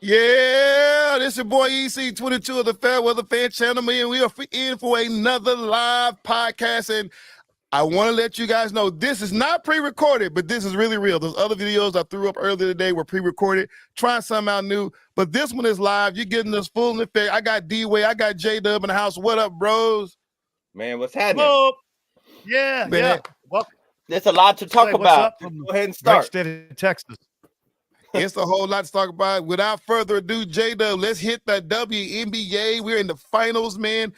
Yeah, this your boy EC22 of the FairWeather Fan Channel, man. We are in for another live podcast, and I want to let you guys know this is not pre-recorded, but this is really real. Those other videos I threw up earlier today were pre-recorded, trying something out new, but this one is live. You're getting this full in effect. I got D-Way, I got J-Dub in the house. What up, bros? Man, what's happening? Hello. Yeah, Man. yeah. Well, there's a lot to talk about. Go ahead and start. Great state of Texas. It's a whole lot to talk about. Without further ado, J-Dub, let's hit the WNBA. We're in the finals, man.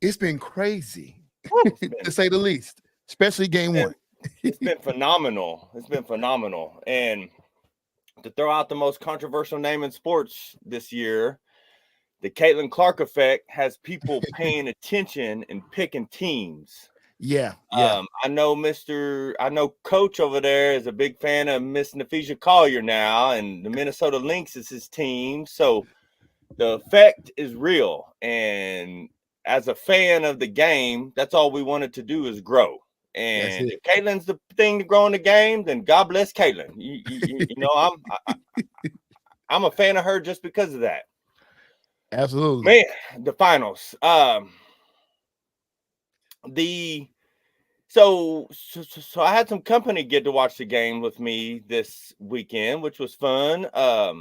It's been crazy, to say the least, especially game one. It's been phenomenal. It's been phenomenal. And to throw out the most controversial name in sports this year, the Caitlin Clark effect has people paying attention and picking teams. Yeah. I know Coach over there is a big fan of Miss Naphesia Collier now, and the Minnesota Lynx is his team. So the effect is real. And as a fan of the game, that's all we wanted to do is grow. And if Caitlin's the thing to grow in the game, then God bless Caitlin. You know, I'm a fan of her just because of that. Absolutely. Man, the finals. So I had some company get to watch the game with me this weekend, which was fun. I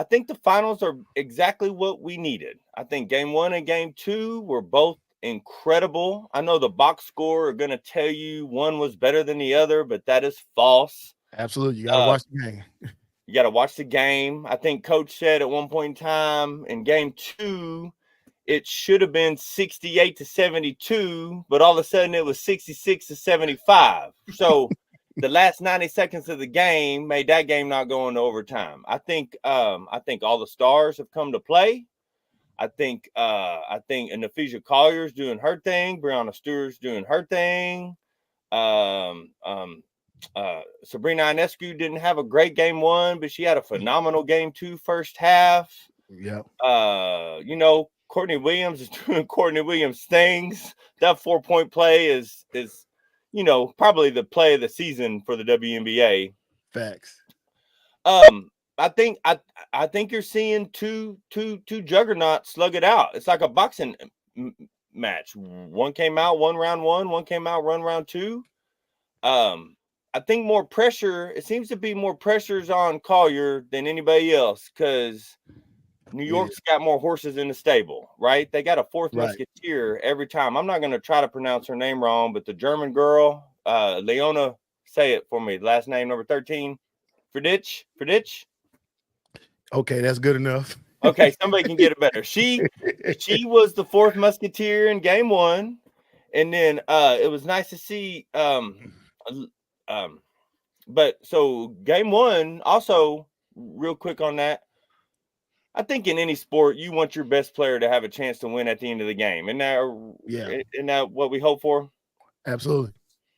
think the finals are exactly what we needed. I think game one and game two were both incredible. I know the box score are going to tell you one was better than the other, but that is false. Absolutely. You got to watch the game. You got to watch the game. I think Coach said at one point in time in game two, it should have been 68-72, but all of a sudden it was 66-75. So the last 90 seconds of the game made that game not go into overtime. I think all the stars have come to play. I think Naphesia Collier's doing her thing. Breanna Stewart's doing her thing. Sabrina Ionescu didn't have a great game one, but she had a phenomenal game two first half. Yep. You know, Courtney Williams is doing Courtney Williams things. That 4-point play is you know, probably the play of the season for the WNBA. Facts. I think you're seeing two juggernauts slug it out. It's like a boxing match. One came out, one round one. One came out, round two. I think more pressure. It seems to be more pressures on Collier than anybody else because New York's got more horses in the stable, right? They got a fourth musketeer every time. I'm not going to try to pronounce her name wrong, but the German girl, Leona, say it for me. Last name number 13, Fridich. Okay, that's good enough. Okay, somebody can get it better. She was the fourth musketeer in game one, and then it was nice to see. But so game one, also real quick on that. I think in any sport, you want your best player to have a chance to win at the end of the game. Isn't that what we hope for? Absolutely.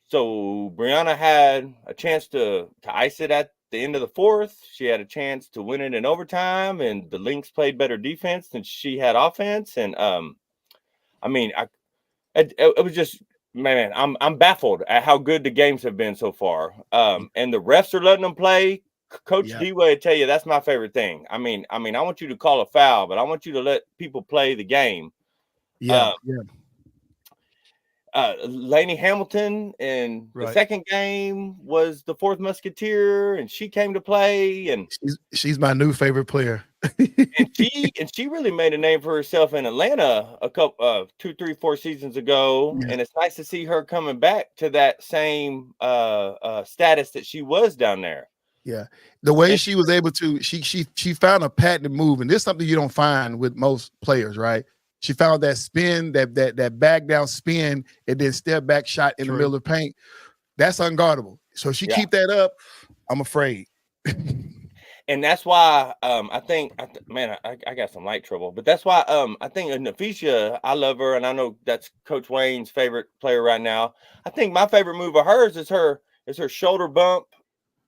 So Breanna had a chance to ice it at the end of the fourth. She had a chance to win it in overtime, and the Lynx played better defense than she had offense. And I mean, it was just, man, I'm baffled at how good the games have been so far. And the refs are letting them play. Coach D-Way will tell you that's my favorite thing. I mean, I want you to call a foul, but I want you to let people play the game. Lainey Hamilton in the second game was the fourth musketeer, and she came to play, and she's my new favorite player. and she really made a name for herself in Atlanta a couple 2, 3, 4 seasons ago, and it's nice to see her coming back to that same status that she was down there. Yeah, the way she was able to, she found a patented move, and this is something you don't find with most players, right? She found that spin, that back down spin, and then step back shot in the middle of the paint. That's unguardable. So if she keep that up, I'm afraid. And that's why I think, man, I got some light trouble, but that's why I think Naphesia, I love her, and I know that's Coach Wayne's favorite player right now. I think my favorite move of hers is her shoulder bump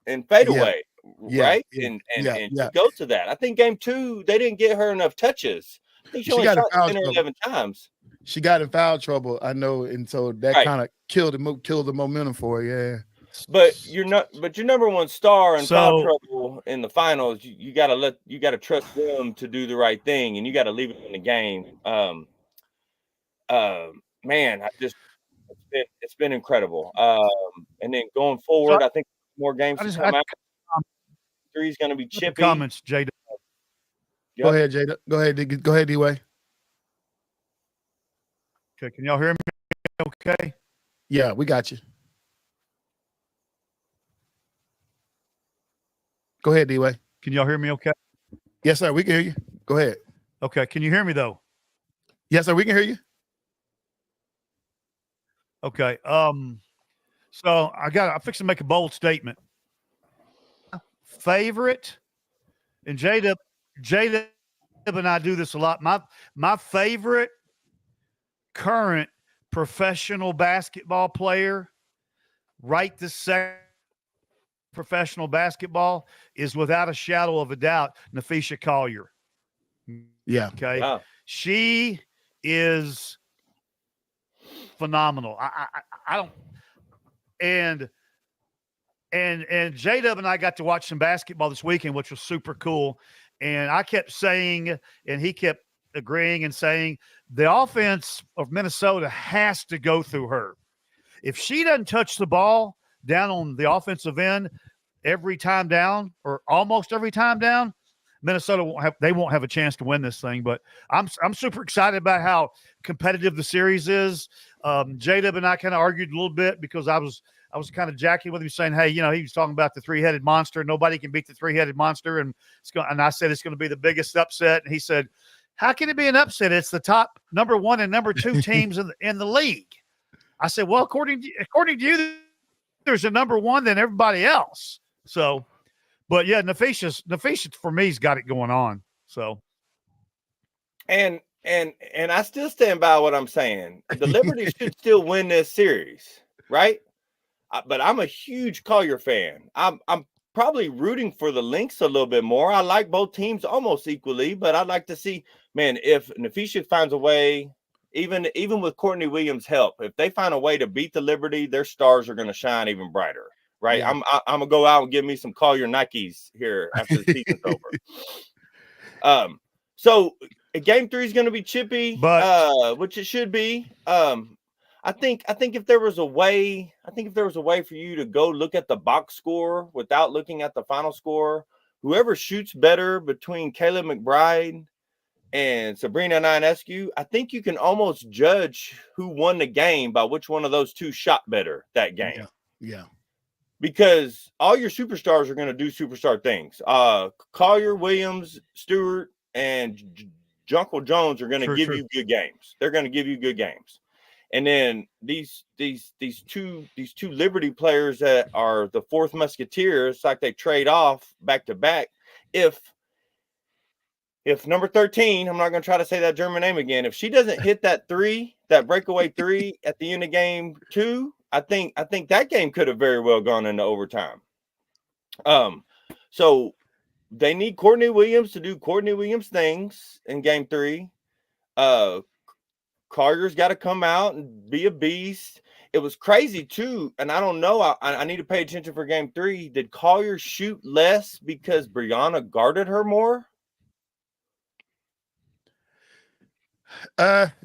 and fadeaway, right? And she goes to that. I think game two, they didn't get her enough touches. I think she only shot 10 or 11 times. She got in foul trouble, I know, and so that kind of killed the momentum for her. Yeah. But you're not. But your number one star in foul So trouble in the finals, you gotta trust them to do the right thing, and you got to leave it in the game. Man, it's been incredible. And then going so forward, I think more games I to just come out. Three's going to be chippy. comments, Jada. Go ahead, Jada. Go ahead, D-Way. Okay, can y'all hear me? Okay. Yeah, we got you. Go ahead, D-Way. Can y'all hear me? Okay. Yes, sir. We can hear you. Go ahead. Okay. Can you hear me though? Yes, sir. We can hear you. Okay. So I'm fixing to make a bold statement. Favorite, and Jada and I do this a lot. My favorite current professional basketball player, right this second, professional basketball, is without a shadow of a doubt Nafisha Collier. Yeah. Okay. Wow. She is phenomenal. I don't, and J-Dub and I got to watch some basketball this weekend, which was super cool. And I kept saying, and he kept agreeing and saying, the offense of Minnesota has to go through her. If she doesn't touch the ball down on the offensive end every time down, or almost every time down, Minnesota won't have a chance to win this thing. But I'm super excited about how competitive the series is. J-Dub and I kind of argued a little bit because I was kind of jacking with him, saying, hey, he was talking about the three-headed monster. Nobody can beat the three-headed monster. And I said it's going to be the biggest upset. And he said, how can it be an upset? It's the top number 1 and number 2 teams in the league. I said, well, according to you, there's a number 1 than everybody else. So, but yeah, Nafisha for me's got it going on. So, And I still stand by what I'm saying. The Liberty should still win this series, right? But I'm a huge Collier fan. I'm probably rooting for the Lynx a little bit more. I like both teams almost equally, but I'd like to see, man, if Nafisha finds a way, even with Courtney Williams' help, if they find a way to beat the Liberty, their stars are going to shine even brighter, right? Yeah. I'm gonna go out and give me some Collier Nikes here after the season's over. So game 3 is going to be chippy, but which it should be. I think if there was a way, for you to go look at the box score without looking at the final score, whoever shoots better between Kayla McBride and Sabrina Ionescu, I think you can almost judge who won the game by which one of those two shot better that game. Yeah. Because all your superstars are going to do superstar things. Collier, Williams, Stewart, and Jungle Jones are going to give you good games. They're going to give you good games. And then these two Liberty players that are the fourth musketeers, like they trade off back to back. If number 13, I'm not going to try to say that German name again, if she doesn't hit that breakaway 3 at the end of game 2, I think that game could have very well gone into overtime. So they need Courtney Williams to do Courtney Williams things in game 3. Collier's got to come out and be a beast. It was crazy too, and I don't know. I need to pay attention for game 3. Did Collier shoot less because Brianna guarded her more?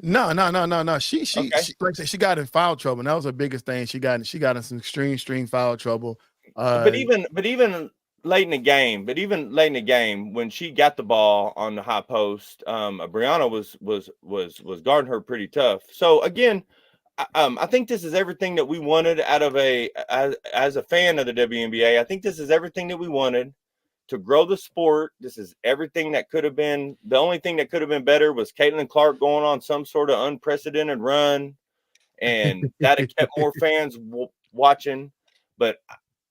No. She Okay. like I said, she got in foul trouble. And that was her biggest thing. She got in some extreme foul trouble. But even late in the game, when she got the ball on the high post, Brianna was guarding her pretty tough. So again, I think this is everything that we wanted out of as a fan of the WNBA. I think this is everything that we wanted to grow the sport. This is everything that could have been. The only thing that could have been better was Caitlin Clark going on some sort of unprecedented run, and that had kept more fans watching. But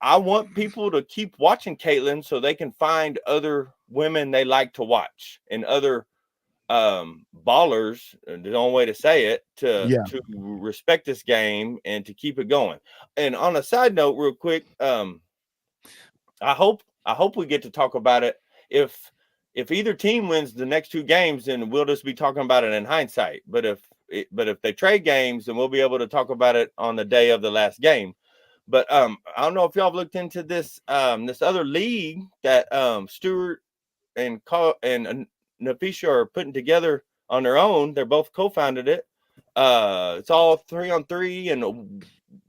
I want people to keep watching Caitlin so they can find other women they like to watch and other ballers, the only way to say it, to respect this game and to keep it going. And on a side note, real quick, I hope we get to talk about it. If either team wins the next 2 games, then we'll just be talking about it in hindsight. But if they trade games, then we'll be able to talk about it on the day of the last game. But I don't know if y'all have looked into this this other league that Stewart and Nafisha are putting together on their own. They're both co-founded it. It's all 3-on-3 and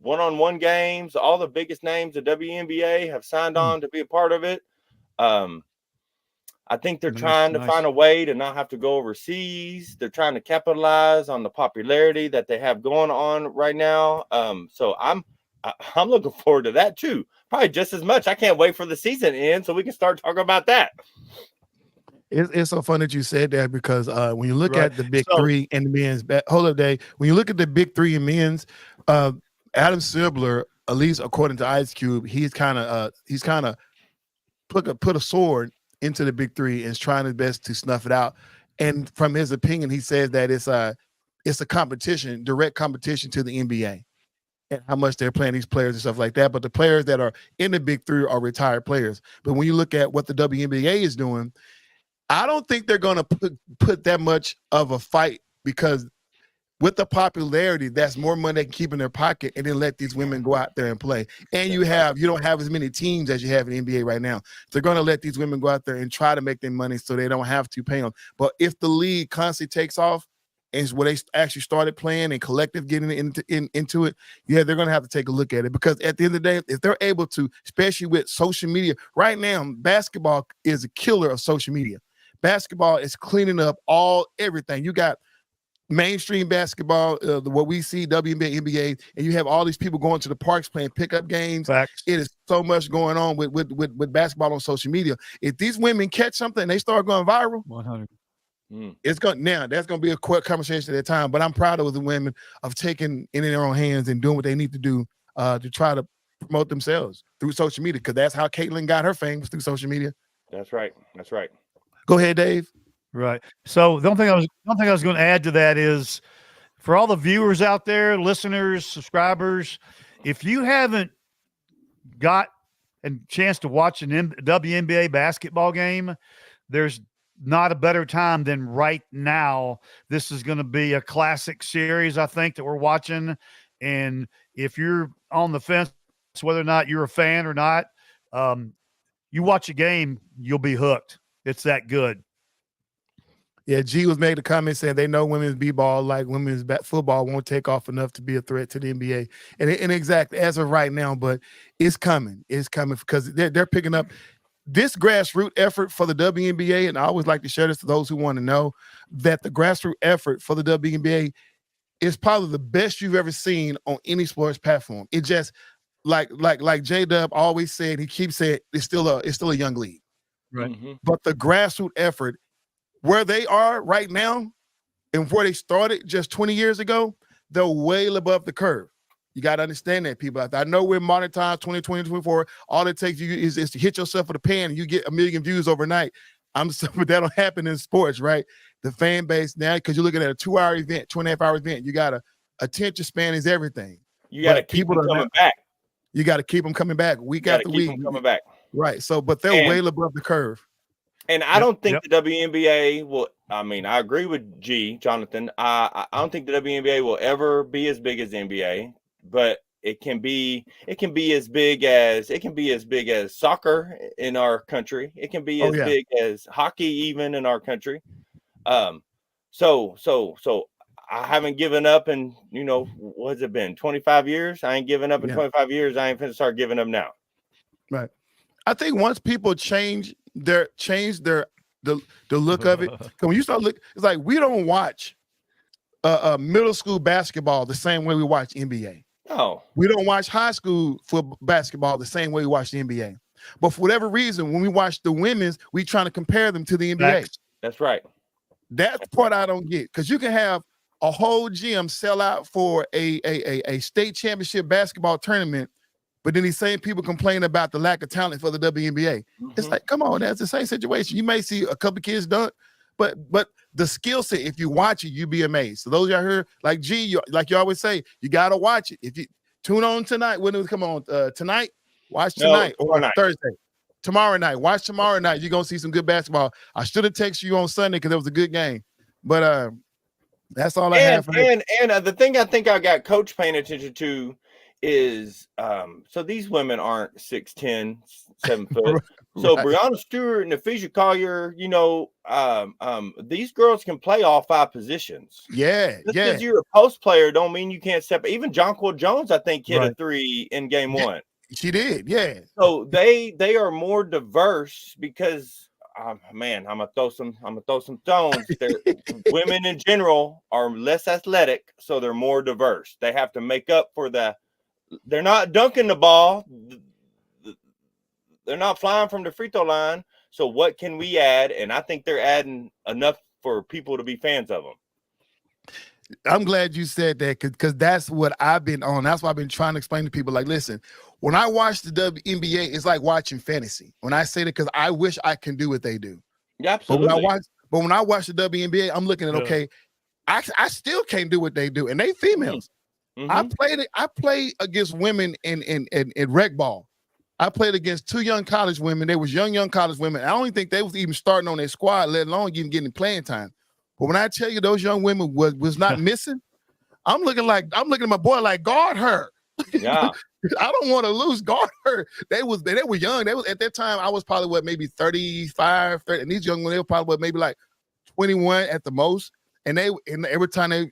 1-on-1 games. All the biggest names of WNBA have signed on to be a part of it. I think they're trying to find a way to not have to go overseas. They're trying to capitalize on the popularity that they have going on right now. So I'm looking forward to that too. Probably just as much. I can't wait for the season to end so we can start talking about that. It's so fun that you said that because when you look at the big three and the men's, hold up, Dave. When you look at the big three and men's, Adam Silver, at least according to Ice Cube, he's kind of put a sword into the big three and is trying his best to snuff it out. And from his opinion, he says that it's a competition, direct competition to the NBA and how much they're playing these players and stuff like that. But the players that are in the big three are retired players. But when you look at what the WNBA is doing, I don't think they're going to put that much of a fight because with the popularity, that's more money they can keep in their pocket and then let these women go out there and play. And you don't have as many teams as you have in the NBA right now. They're going to let these women go out there and try to make their money so they don't have to pay them. But if the league constantly takes off and where they actually started playing and collective getting into it, they're going to have to take a look at it because at the end of the day, if they're able to, especially with social media, right now, basketball is a killer of social media. Basketball is cleaning up everything. You got mainstream basketball, what we see, WNBA, NBA, and you have all these people going to the parks playing pickup games. Facts. It is so much going on with basketball on social media. If these women catch something and they start going viral, 100. That's going to be a quick conversation at a time. But I'm proud of the women of taking it in their own hands and doing what they need to do to try to promote themselves through social media because that's how Caitlin got her fame, was through social media. That's right. Go ahead, Dave. Right. So the only thing I was going to add to that is for all the viewers out there, listeners, subscribers, if you haven't got a chance to watch an WNBA basketball game, there's not a better time than right now. This is going to be a classic series, I think, that we're watching. And if you're on the fence, whether or not you're a fan or not, you watch a game, you'll be hooked. It's that good. Yeah, G was made a comment saying they know women's b-ball like women's football won't take off enough to be a threat to the NBA. And exactly, as of right now, but it's coming. It's coming because they're picking up this grassroots effort for the WNBA, and I always like to share this to those who want to know that the grassroots effort for the WNBA is probably the best you've ever seen on any sports platform. It just like J-Dub always said, he keeps saying it's still a young league. Right. Mm-hmm. But the grassroots effort where they are right now and where they started just 20 years ago, they're way above the curve. You got to understand that, people out there. I know we're modern times, 2020, 24. All it takes you is to hit yourself with a pan and you get 1 million views overnight. But that don't happen in sports, right? The fan base now, because you're looking at a 2-hour event, 2.5-hour event, you got attention span is everything. You got to keep them coming back. You got to keep them coming back week after week. Coming back. Right. So, but they're way above the curve. And I don't think the WNBA will. I mean, I agree with Jonathan. I don't think the WNBA will ever be as big as the NBA, but it can be as big as soccer in our country. It can be as big as hockey even in our country. So I haven't given up in, what has it been? 25 years. I ain't given up in 25 years. I ain't finna start giving up now. Right. I think once people change the look of it, when you start looking, it's like we don't watch middle school basketball the same way we watch NBA. No, we don't watch high school basketball the same way we watch the NBA. But for whatever reason, when we watch the women's, we trying to compare them to the NBA. That's right. That's the part I don't get, because you can have a whole gym sell out for a state championship basketball tournament, but then these same people complain about the lack of talent for the WNBA. Mm-hmm. It's like, come on, that's the same situation. You may see a couple kids dunk, but the skill set, if you watch it, you'd be amazed. So those y'all here, like like you always say, you got to watch it. If you tune on tonight, when it come on tonight, watch tonight or Thursday. Tomorrow night, watch tomorrow night. You're going to see some good basketball. I should have texted you on Sunday because it was a good game. But that's all I have for and the thing I think I got coach paying attention to is so these women aren't 6'10", 7 foot. Right. So Breonna Stewart and Ephesian Collier, these girls can play all 5 positions. Yeah, Just yeah. because you're a post player don't mean you can't step. Even Jonquil Jones, I think, hit a Right. 3 in game Yeah. 1. She did, yeah. So they are more diverse because I'm gonna throw some stones. Women in general are less athletic, so they're more diverse. They have to make up for they're not dunking the ball. They're not flying from the free throw line. So what can we add? And I think they're adding enough for people to be fans of them. I'm glad you said that because that's what I've been on. That's why I've been trying to explain to people. Like, listen, when I watch the WNBA, it's like watching fantasy. When I say that, because I wish I can do what they do. Yeah, absolutely. But when I watch the WNBA, I'm looking at okay, I still can't do what they do, and they females. Mm-hmm. I play against women in rec ball. I played against 2 young college women. They was young college women. I don't even think they was even starting on their squad, let alone even getting playing time. But when I tell you those young women was not missing, I'm looking at my boy like, guard her. Yeah. I don't want to lose, guard her. They were young. They was at that time. I was probably maybe 35, 30, and these young women, they were probably maybe like 21 at the most. And every time they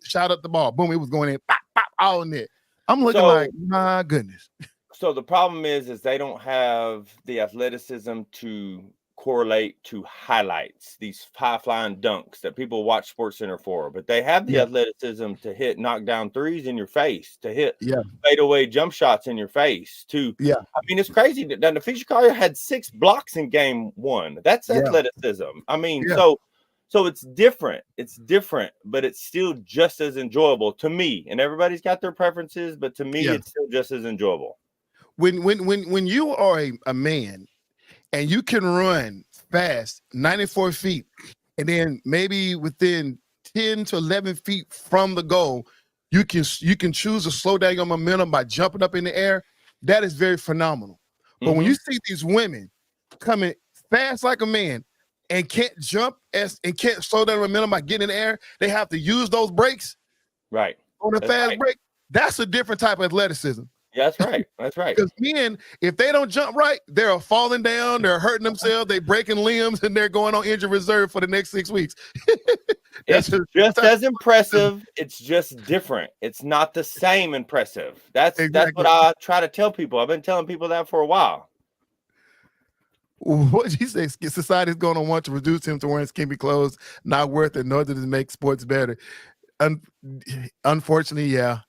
shot up the ball, boom, it was going in, pop, pop, all in there. I'm looking like, my goodness. So the problem is they don't have the athleticism to correlate to highlights, these high-flying dunks that people watch SportsCenter for. But they have the athleticism to hit knockdown threes in your face, to hit fadeaway jump shots in your face. I mean, it's crazy that the Ephesian Collier had 6 blocks in game 1. That's athleticism. I mean, so it's different. It's different, but it's still just as enjoyable to me. And everybody's got their preferences, but to me, it's still just as enjoyable. When you are a man and you can run fast 94 feet, and then maybe within 10 to 11 feet from the goal, you can choose to slow down your momentum by jumping up in the air. That is very phenomenal. But when you see these women coming fast like a man and can't jump and can't slow down momentum by getting in the air, they have to use those brakes. Right. On a fast break. That's a different type of athleticism. Yeah, that's right. That's right. Because men, if they don't jump right, they're falling down, they're hurting themselves, they're breaking limbs, and they're going on injured reserve for the next 6 weeks. It's just as impressive. It's just different. It's not the same impressive. That's what I try to tell people. I've been telling people that for a while. What did you say? Society's going to want to reduce him to wearing skimpy clothes, not worth it, nor does it make sports better. Unfortunately, yeah.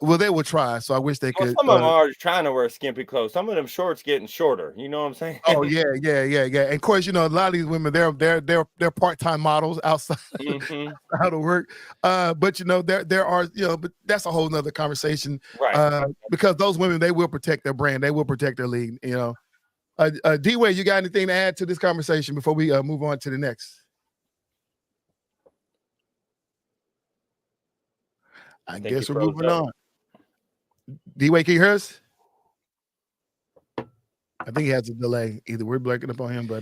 Well, they will try, so I wish they could. Some of them are trying to wear skimpy clothes. Some of them shorts getting shorter. You know what I'm saying? Oh yeah. And of course, a lot of these women, they're part-time models outside out of work. But there are, but that's a whole nother conversation. Right. Because those women, they will protect their brand, they will protect their league. D-Wade, you got anything to add to this conversation before we move on to the next? I guess we're moving on. D-Wade, can you hear us? I think he has a delay. Either we're breaking up on him, but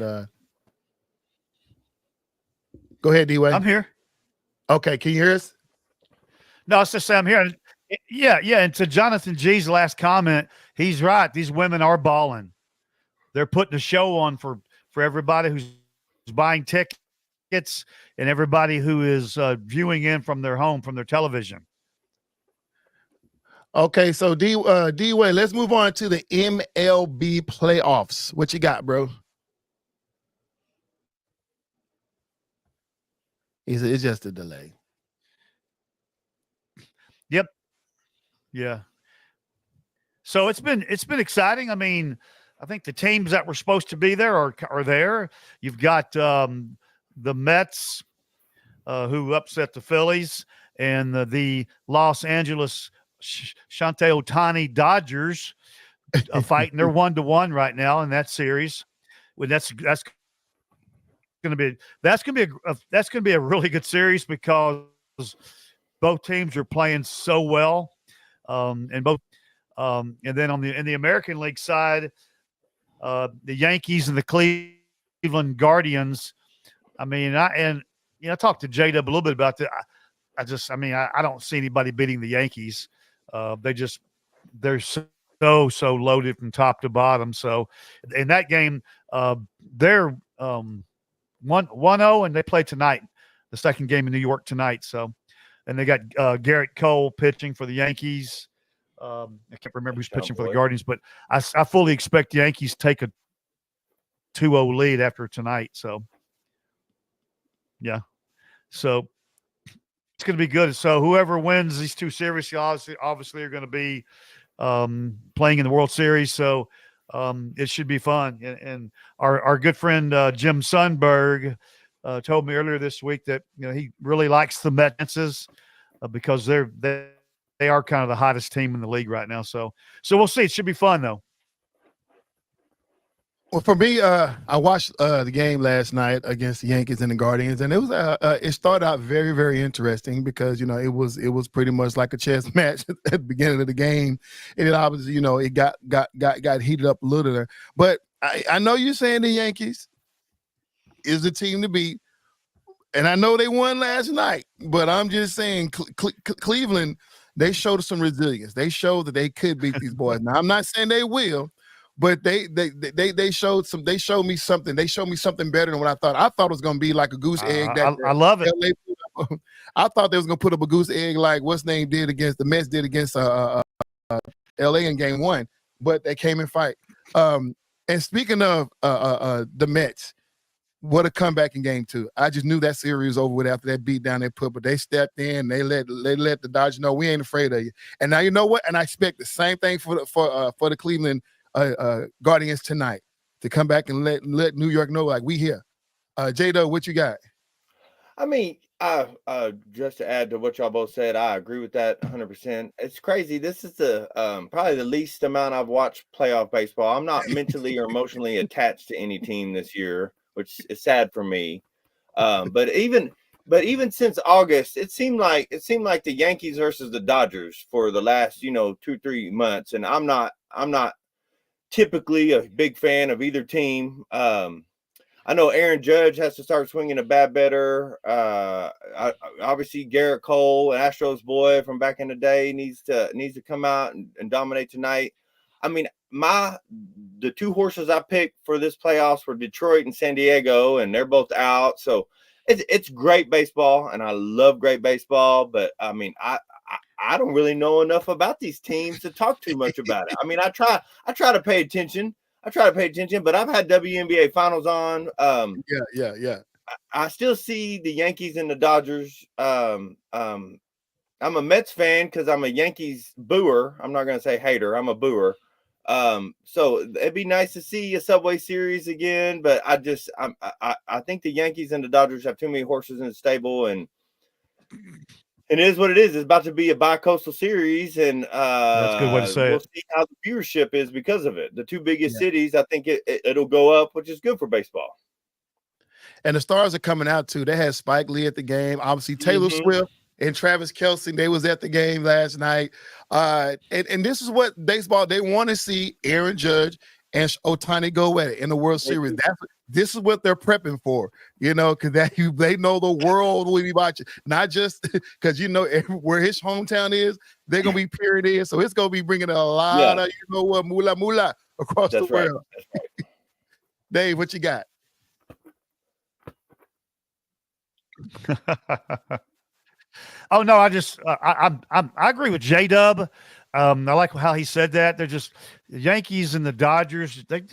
go ahead, D-Wade. I'm here. Okay, can you hear us? No, it's just I'm here. Yeah. And to Jonathan G's last comment, he's right. These women are balling. They're putting a show on for everybody who's buying tickets and everybody who is viewing in from their home, from their television. Okay, so D-Wade, let's move on to the MLB playoffs. What you got, bro? It's just a delay. Yep. Yeah. So it's been exciting. I mean, I think the teams that were supposed to be there are there. You've got the Mets, who upset the Phillies, and the Los Angeles Shohei Ohtani Dodgers fighting. They're 1-1 right now in that series. Well, that's going to be a really good series because both teams are playing so well, and then in the American League side, the Yankees and the Cleveland Guardians. I mean, I talked to J-Dub a little bit about that. I don't see anybody beating the Yankees. they're so loaded from top to bottom. So in that game, they're 1-0, and they play tonight, the second game in New York tonight. So, and they got Garrett Cole pitching for the Yankees. I can't remember who's pitching for the Guardians, but I fully expect the Yankees to take a 2-0 lead after tonight. So, yeah. So it's going to be good. So whoever wins these two series, obviously are going to be playing in the World Series. So it should be fun. And our good friend Jim Sundberg told me earlier this week that he really likes the Mets because they are kind of the hottest team in the league right now. So we'll see. It should be fun though. Well, for me, I watched the game last night against the Yankees and the Guardians, and it was it started out very, very interesting because it was pretty much like a chess match at the beginning of the game, and it obviously it got heated up a little there. But I know you're saying the Yankees is the team to beat, and I know they won last night, but I'm just saying Cleveland, they showed some resilience. They showed that they could beat these boys. Now I'm not saying they will. But they showed me something. They showed me something better than what I thought. I thought it was going to be like a goose egg. I love it. I thought they was going to put up a goose egg like what's name did against the Mets did against LA in Game 1, but they came and fight. And speaking of the Mets, what a comeback in Game 2. I just knew that series was over with after that beat down they put, but they stepped in. They let the Dodgers know we ain't afraid of you. And now you know what? And I expect the same thing for the Cleveland Guardians tonight to come back and let New York know like we here. J-Dub, what you got? I mean, just to add to what y'all both said, I agree with that 100%. It's crazy. This is the probably the least amount I've watched playoff baseball. I'm not mentally or emotionally attached to any team this year, which is sad for me. But even since August, it seemed like the Yankees versus the Dodgers for the last 2-3 months, and I'm not typically a big fan of either team. I know Aaron Judge has to start swinging a bat better. Obviously, Garrett Cole, an Astros boy from back in the day, needs to come out and dominate tonight. I mean, the two horses I picked for this playoffs were Detroit and San Diego, and they're both out. So it's great baseball, and I love great baseball. But I mean, I don't really know enough about these teams to talk too much about it. I mean, I try to pay attention. But I've had WNBA Finals on. Yeah. I still see the Yankees and the Dodgers. I'm a Mets fan because I'm a Yankees booer. I'm not going to say hater. I'm a booer. So it'd be nice to see a Subway Series again. But I think the Yankees and the Dodgers have too many horses in the stable, and it is what it is. It's about to be a bi-coastal series, and that's a good way to say we'll it. see how the viewership is because of it. The two biggest cities, I think it'll go up, which is good for baseball. And the stars are coming out too. They had Spike Lee at the game. Obviously, Taylor Swift and Travis Kelce, they was at the game last night. And this is what baseball, they want to see Aaron Judge and Ohtani go at it in the World Series. This is what they're prepping for, because they know the world will be watching, not just because where his hometown is, they're gonna be peering in, so it's gonna be bringing a lot of moolah across the world. That's right. Dave, what you got? Oh no, I agree with J-Dub. I like how he said that. They're just the Yankees and the Dodgers. They've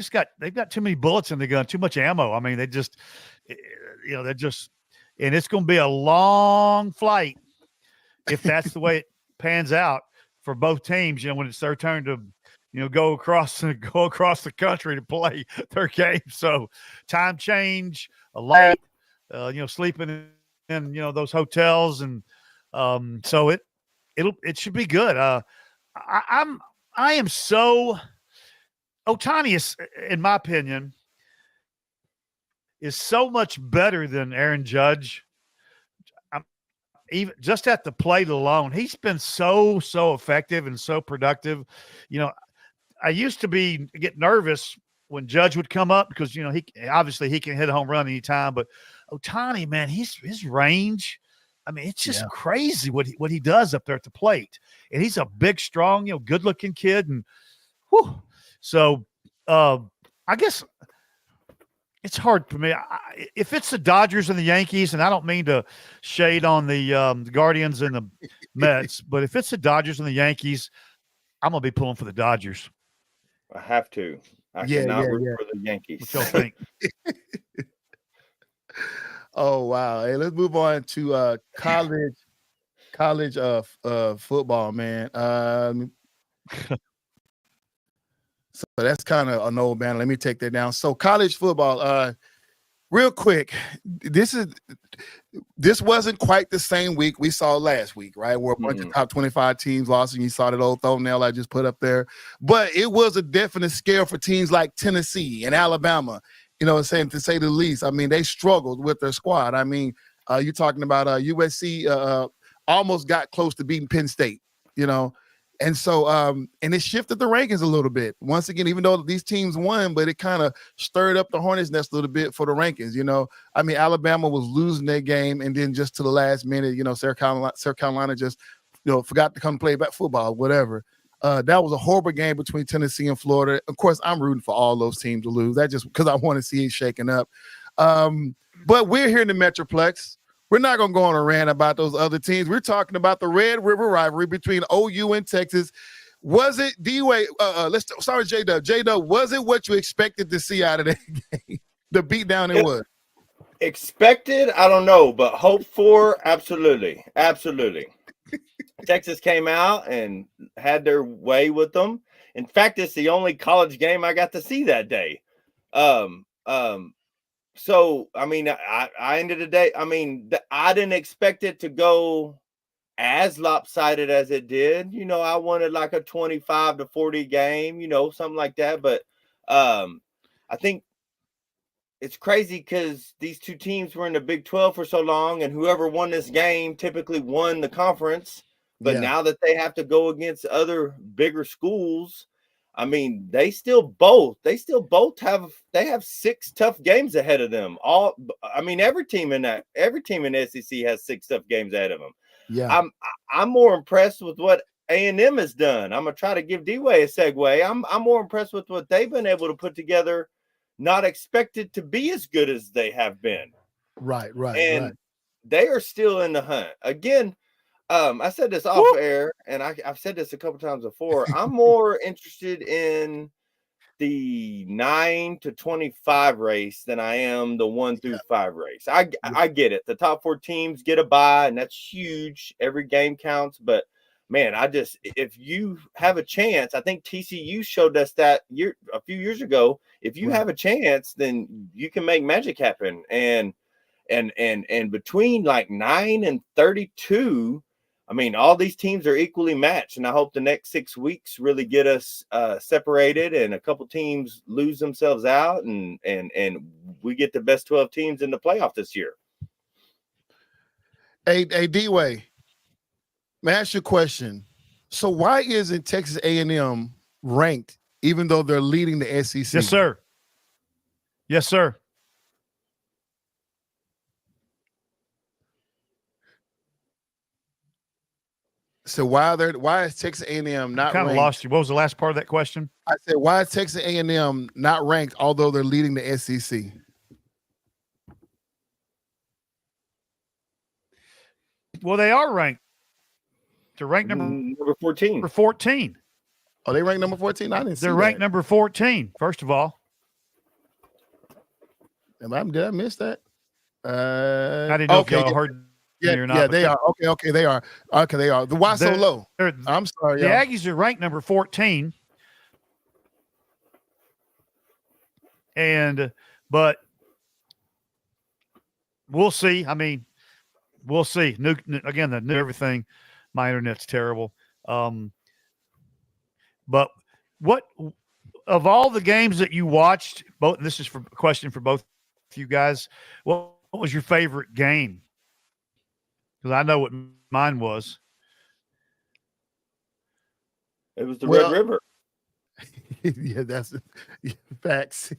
got too many bullets in the gun, too much ammo. I mean, they're just, and it's going to be a long flight if that's the way it pans out for both teams. When it's their turn to, go across the country to play their game. So time change, a late, sleeping in those hotels, and so it should be good. I am so Ohtani is, in my opinion, is so much better than Aaron Judge. Even just at the plate alone, he's been so effective and so productive. I used to get nervous when Judge would come up because he can hit a home run anytime, but Ohtani, man, his range. I mean, it's just crazy what he does up there at the plate. And he's a big, strong, good-looking kid. And so I guess it's hard for me. If it's the Dodgers and the Yankees, and I don't mean to shade on the Guardians and the Mets, but if it's the Dodgers and the Yankees, I'm going to be pulling for the Dodgers. I have to. I cannot root for the Yankees. What y'all think? Oh, wow. Hey, let's move on to college football, man. So that's kind of an old banner. Let me take that down. So college football, real quick, this wasn't quite the same week we saw last week, right? Where a bunch of top 25 teams lost, and you saw that old thumbnail I just put up there. But it was a definite scare for teams like Tennessee and Alabama, to say the least. I mean, they struggled with their squad. I mean, you're talking about USC almost got close to beating Penn State, And so, and it shifted the rankings a little bit. Once again, even though these teams won, but it kind of stirred up the hornet's nest a little bit for the rankings. I mean, Alabama was losing their game, and then just to the last minute, South Carolina just, forgot to come play back football, whatever. That was a horrible game between Tennessee and Florida. Of course, I'm rooting for all those teams to lose. That just because I want to see it shaking up. But we're here in the Metroplex. We're not going to go on a rant about those other teams. We're talking about the Red River rivalry between OU and Texas. Was it, D-Way, let's start with J-Dub. J-Dub, was it what you expected to see out of that game? The beatdown it was? Expected? I don't know, but hoped for? Absolutely. Absolutely. Texas came out and had their way with them. In fact, it's the only college game I got to see that day. So, I mean, I ended the day, I mean, I didn't expect it to go as lopsided as it did. I wanted like a 25-40 game, something like that. But I think it's crazy because these two teams were in the Big 12 for so long, and whoever won this game typically won the conference. But now that they have to go against other bigger schools, I mean, they still have 6 tough games ahead of them. Every team in the SEC has 6 tough games ahead of them. Yeah. I'm more impressed with what A&M has done. I'm gonna try to give D-Way a segue. I'm more impressed with what they've been able to put together, not expected to be as good as they have been. Right. And they are still in the hunt. Again, I said this off air, and I've said this a couple times before. I'm more interested in the 9 to 25 race than I am the 1 through 5 race. I get it. The top 4 teams get a bye, and that's huge. Every game counts. But man, if you have a chance, I think TCU showed us that a few years ago. If you have a chance, then you can make magic happen. And between like 9 and 32. I mean, all these teams are equally matched, and I hope the next 6 weeks really get us separated, and a couple teams lose themselves out, and we get the best 12 teams in the playoff this year. Hey, D-Way, may I ask you a question? So why isn't Texas A&M ranked, even though they're leading the SEC? Yes, sir. Yes, sir. So why is Texas A&M not kind of ranked? Lost you. What was the last part of that question? I said, why is Texas A&M not ranked, although they're leading the SEC? Well, they are ranked. They're ranked number 14. Number 14. Oh, they ranked number 14? I didn't see They're ranked number 14, first of all. Did I miss that? I didn't know if y'all heard. Yeah, they are. Okay, they are. Okay, they are. Why so low? I'm sorry. The Aggies are ranked number 14. But we'll see. I mean, we'll see. New everything. My internet's terrible. But what of all the games that you watched, this is a question for both of you guys. What was your favorite game? Because I know what mine was. It was the Red River. Yeah, that's facts.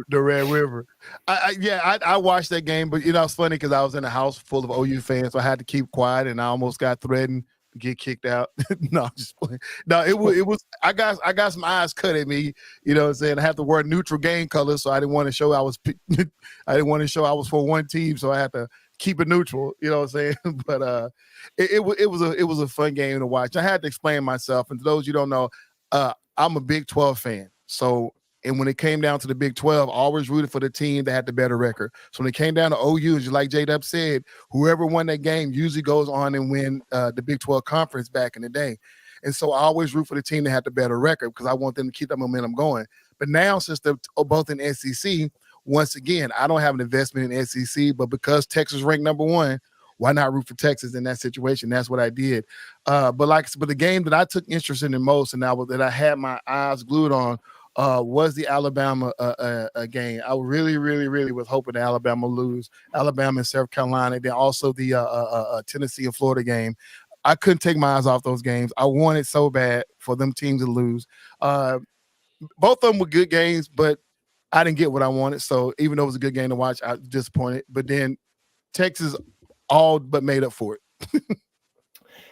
The Red River. I watched that game, but it's funny because I was in a house full of OU fans, so I had to keep quiet, and I almost got threatened to get kicked out. No, I'm just playing. No, it was. I got some eyes cut at me. You know what I'm saying? I have to wear neutral game colors, so I didn't want to show I was. I didn't want to show I was for one team, so I had to keep it neutral. You know what I'm saying? But it was a fun game to watch. I had to explain myself, and to those you don't know, I'm a Big 12 fan, so. And when it came down to the Big 12, I always rooted for the team that had the better record. So when it came down to OU, just like J-Dub said, whoever won that game usually goes on and win the Big 12 conference back in the day. And so I always root for the team that had the better record because I want them to keep that momentum going. But now, since they're both in SEC, once again, I don't have an investment in SEC, but because Texas ranked number 1, why not root for Texas in that situation? That's what I did. But the game that I took interest in the most and that I had my eyes glued on was the Alabama game. I really, really, really was hoping Alabama lose. Alabama and South Carolina. Then also the Tennessee and Florida game. I couldn't take my eyes off those games. I wanted so bad for them teams to lose. Both of them were good games, but I didn't get what I wanted. So even though it was a good game to watch, I was disappointed. But then Texas all but made up for it.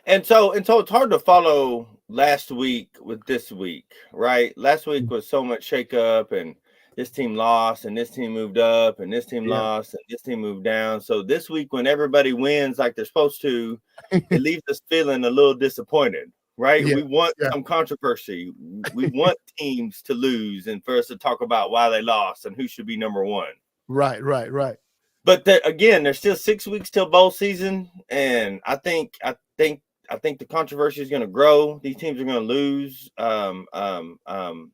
And so it's hard to follow last week with this week, right? Last week was so much shakeup, and this team lost, and this team moved up, and this team lost, and this team moved down. So this week, when everybody wins like they're supposed to, it leaves us feeling a little disappointed, right? We want some controversy. We want teams to lose and for us to talk about why they lost and who should be number 1. Right. But again, there's still 6 weeks till bowl season, and I think the controversy is going to grow. These teams are going to lose.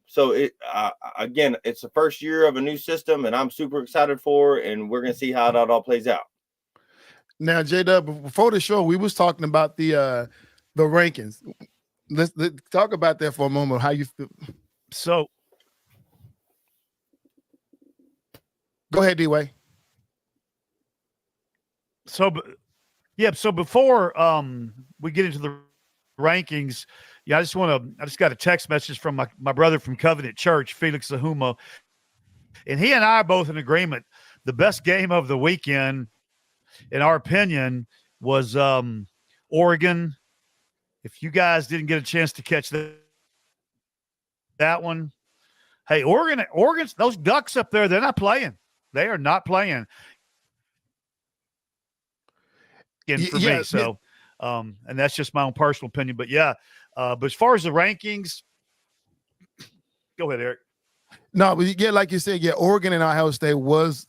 So again, it's the first year of a new system, and I'm super excited for it, and we're going to see how that all plays out. Now, J-Dub, before the show, we was talking about the rankings. Let's talk about that for a moment. How you feel? So, go ahead, D-Way. So before we get into the rankings, I just got a text message from my brother from Covenant Church, Felix Zahuma, and he and I are both in agreement. The best game of the weekend, in our opinion, was Oregon. If you guys didn't get a chance to catch that one, hey, Oregon's those Ducks up there, they're not playing. They are not playing. For me, so and that's just my own personal opinion. But but as far as the rankings, go ahead, Eric. No, but like you said, Oregon and Ohio State was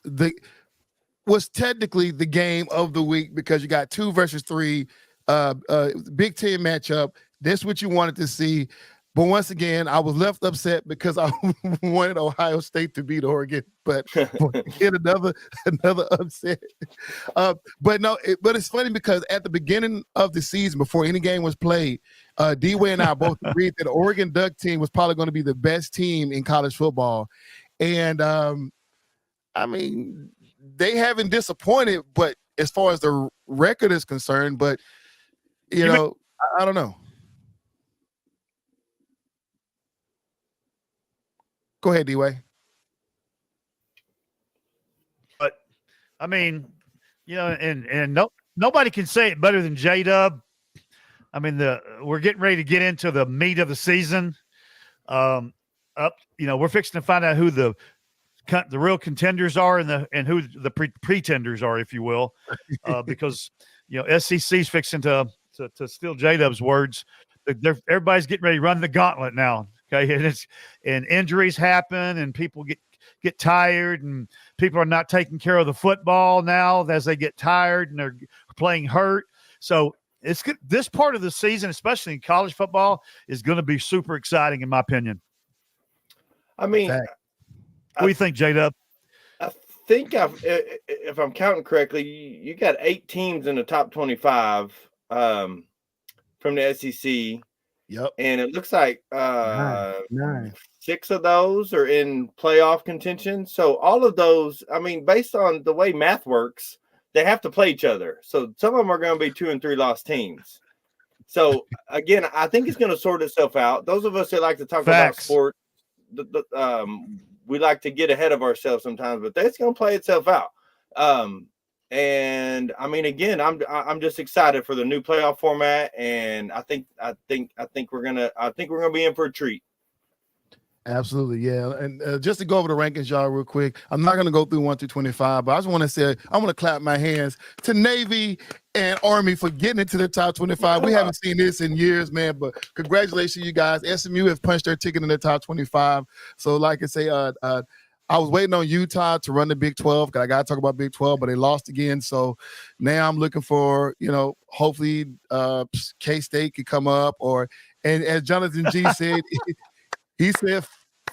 technically the game of the week because you got 2 versus 3, Big Ten matchup. That's what you wanted to see. But once again, I was left upset because I wanted Ohio State to beat Oregon, but get another upset. But it's funny because at the beginning of the season, before any game was played, D-Way and I both agreed that the Oregon Duck team was probably going to be the best team in college football. And I mean, they haven't disappointed, but as far as the record is concerned, but I don't know. Go ahead, D-Way. But I mean, and nobody can say it better than J-Dub. I mean, we're getting ready to get into the meat of the season. We're fixing to find out who the real contenders are and who the pretenders are, if you will, because SEC's fixing to steal J-Dub's words. Everybody's getting ready to run the gauntlet now. Okay, and injuries happen, and people get tired, and people are not taking care of the football now as they get tired and they're playing hurt. So it's good. This part of the season, especially in college football, is going to be super exciting, in my opinion. I mean, what do you think, J-Dub? I think if I'm counting correctly, you got 8 teams in the top 25 from the SEC. Yep. And it looks like 9. 6 of those are in playoff contention. So all of those, I mean, based on the way math works, they have to play each other. So some of them are going to be 2 and 3 loss teams. So again, I think it's going to sort itself out. Those of us that like to talk about sports, we like to get ahead of ourselves sometimes, but that's going to play itself out. And I mean, again, I'm just excited for the new playoff format, and I think we're gonna be in for a treat. Absolutely, yeah. And just to go over the rankings, y'all, real quick. I'm not going to go through 1 through 25, but I just want to say I want to clap my hands to Navy and Army for getting into the top 25. We haven't seen this in years, man. But congratulations, you guys. SMU have punched their ticket in the top 25. So, like I say, I was waiting on Utah to run the Big 12 because I got to talk about Big 12, but they lost again. So now I'm looking for, hopefully K-State could come up, and as Jonathan G said. He said,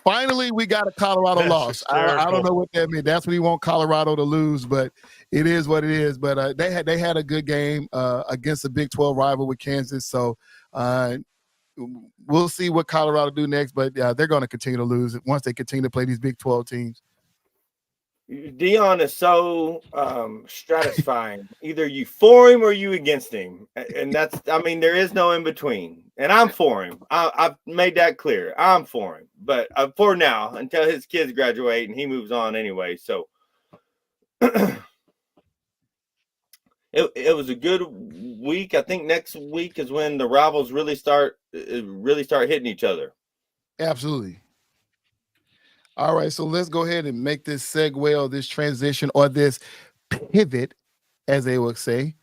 finally, we got a Colorado loss. I don't know what that means. That's what he want Colorado to lose, but it is what it is. But they had a good game against a Big 12 rival with Kansas. So we'll see what Colorado do next, but they're going to continue to lose once they continue to play these Big 12 teams. Dion is so stratifying. Either you for him or you against him. And there is no in between. And I'm for him. I've made that clear. I'm for him. But for now, until his kids graduate and he moves on anyway. So it was a good week. I think next week is when the rivals really start hitting each other. Absolutely. All right, so let's go ahead and make this segue or this transition or this pivot, as they would say,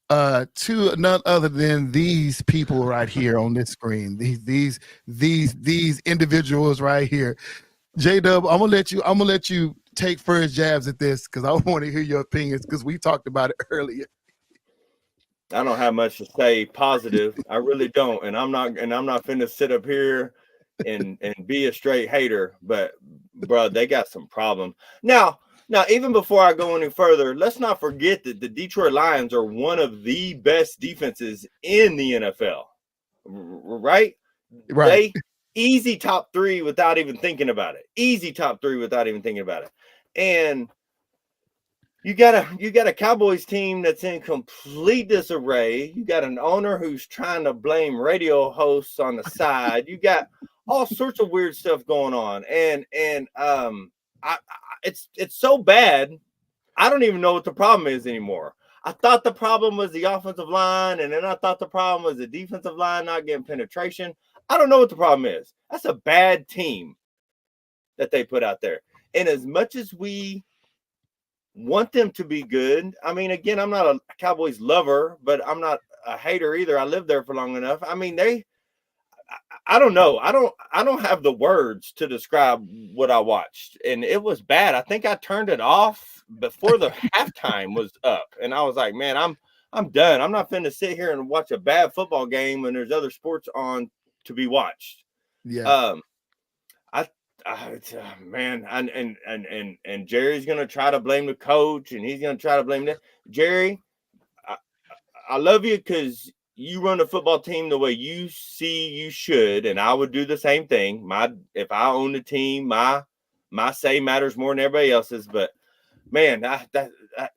to none other than these people right here on this screen. These individuals right here. J-Dub, I'm gonna let you take first jabs at this because I want to hear your opinions because we talked about it earlier. I don't have much to say positive. I really don't, and I'm not finna sit up here and be a straight hater, but bro, they got some problems. Now, even before I go any further, let's not forget that the Detroit Lions are one of the best defenses in the NFL. Right? They easy top 3 without even thinking about it. And you got a Cowboys team that's in complete disarray. You got an owner who's trying to blame radio hosts on the side. You got all sorts of weird stuff going on, and it's so bad. I don't even know what the problem is anymore. I thought the problem was the offensive line, and then I thought the problem was the defensive line not getting penetration. I don't know what the problem is. That's a bad team that they put out there. And as much as we want them to be good, I mean, again, I'm not a Cowboys lover, but I'm not a hater either. I lived there for long enough. I mean, I don't know. I don't have the words to describe what I watched, and it was bad. I think I turned it off before the halftime was up, and I was like, man, I'm done. I'm not finna sit here and watch a bad football game when there's other sports on to be watched. Yeah. Man, and Jerry's gonna try to blame the coach, and he's gonna try to blame that. Jerry, I love you because you run a football team the way you see you should, and I would do the same thing. If I own the team, my say matters more than everybody else's. But man,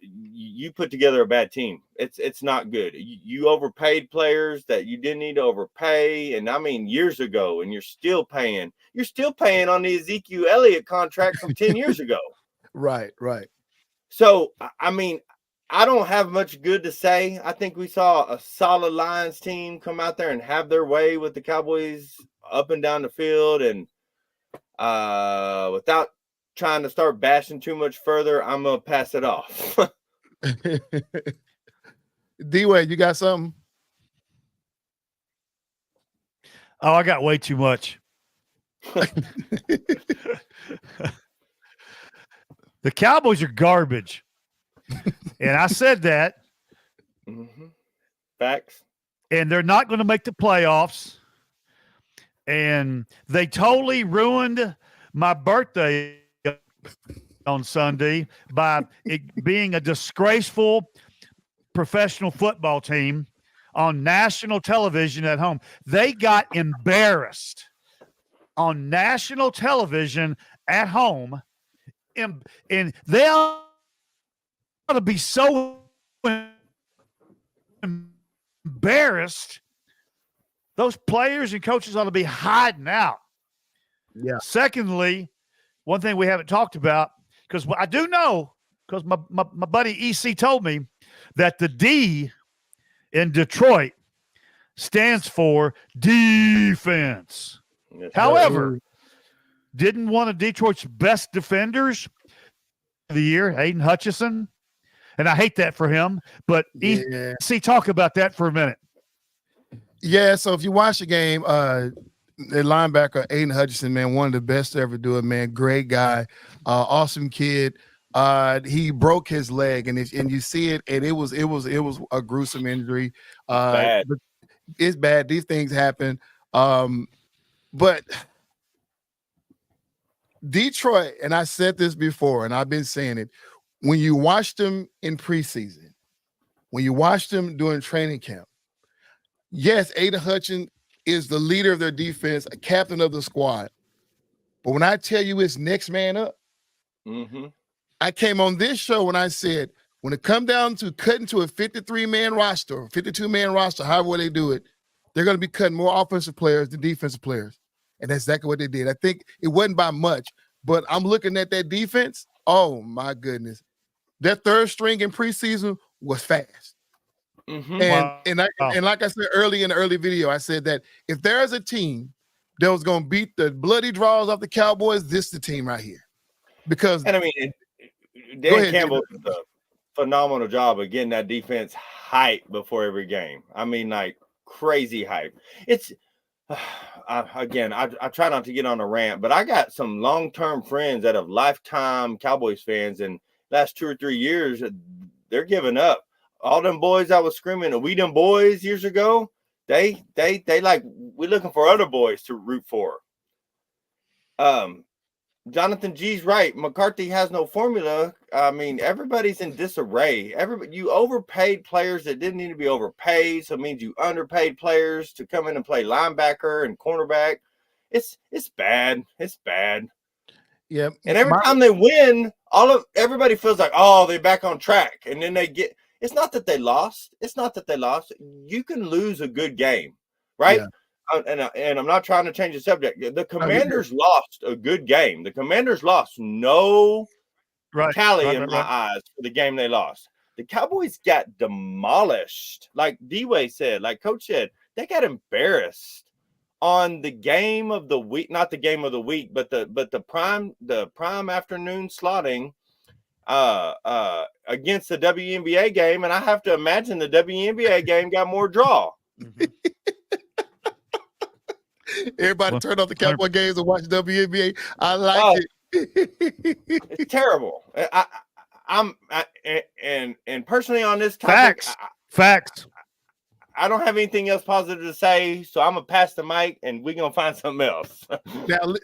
you put together a bad team. It's not good. You overpaid players that you didn't need to overpay, and I mean years ago, and you're still paying. You're still paying on the Ezekiel Elliott contract from 10 years ago. Right. So I mean, I don't have much good to say. I think we saw a solid Lions team come out there and have their way with the Cowboys up and down the field. And without trying to start bashing too much further, I'm going to pass it off. D-Wade, you got something? Oh, I got way too much. The Cowboys are garbage. And I said that. Mm-hmm. Facts. And they're not going to make the playoffs. And they totally ruined my birthday on Sunday by it being a disgraceful professional football team on national television at home. They got embarrassed on national television at home. And they ought to be so embarrassed. Those players and coaches ought to be hiding out. Yeah. Secondly, one thing we haven't talked about, because I do know, because my buddy EC told me that the D in Detroit stands for defense. Yes, However, didn't one of Detroit's best defenders of the year, Aiden Hutchinson, and I hate that for him, but EC, talk about that for a minute. Yeah, so if you watch the game, the linebacker Aiden Hutchinson, man, one of the best to ever do it, man. Great guy, awesome kid. He broke his leg, and you see it, and it was a gruesome injury. Bad. But it's bad. These things happen. But Detroit, and I said this before, and I've been saying it, when you watch them in preseason, when you watch them during training camp, yes, Aiden Hutchinson is the leader of their defense, a captain of the squad. But when I tell you it's next man up, I came on this show when I said, when it comes down to cutting to a 53-man roster, or 52-man roster, however they do it, they're going to be cutting more offensive players than defensive players. And that's exactly what they did. I think it wasn't by much, but I'm looking at that defense. Oh, my goodness. That third string in preseason was fast. And like I said early in the early video, I said that if there's a team that was going to beat the bloody draws off the Cowboys, this is the team right here. Because and I mean, Dan Campbell did a phenomenal job of getting that defense hype before every game. I mean, like crazy hype. It's I try not to get on a rant, but I got some long-term friends that have lifetime Cowboys fans, and last 2 or 3 years, they're giving up. All them boys I was screaming, we them boys years ago, they like, we're looking for other boys to root for. Jonathan G's right. McCarthy has no formula. I mean, everybody's in disarray. You overpaid players that didn't need to be overpaid, so it means you underpaid players to come in and play linebacker and cornerback. It's bad. It's bad. Yeah. And every time they win, everybody feels like, oh, they're back on track. And then they get. It's not that they lost. You can lose a good game, right? Yeah. And I'm not trying to change the subject. The Commanders lost a good game. The Commanders lost no tally in my eyes for the game they lost. The Cowboys got demolished. Like D-Way said, like Coach said, they got embarrassed on the game of the week, not the game of the week, but the prime afternoon slotting against the WNBA game, and I have to imagine the WNBA game got more draw. Everybody turned off the Cowboy games and watched WNBA. I like it. It's terrible. And personally on this topic, Facts. I don't have anything else positive to say, so I'm gonna pass the mic and we're gonna find something else.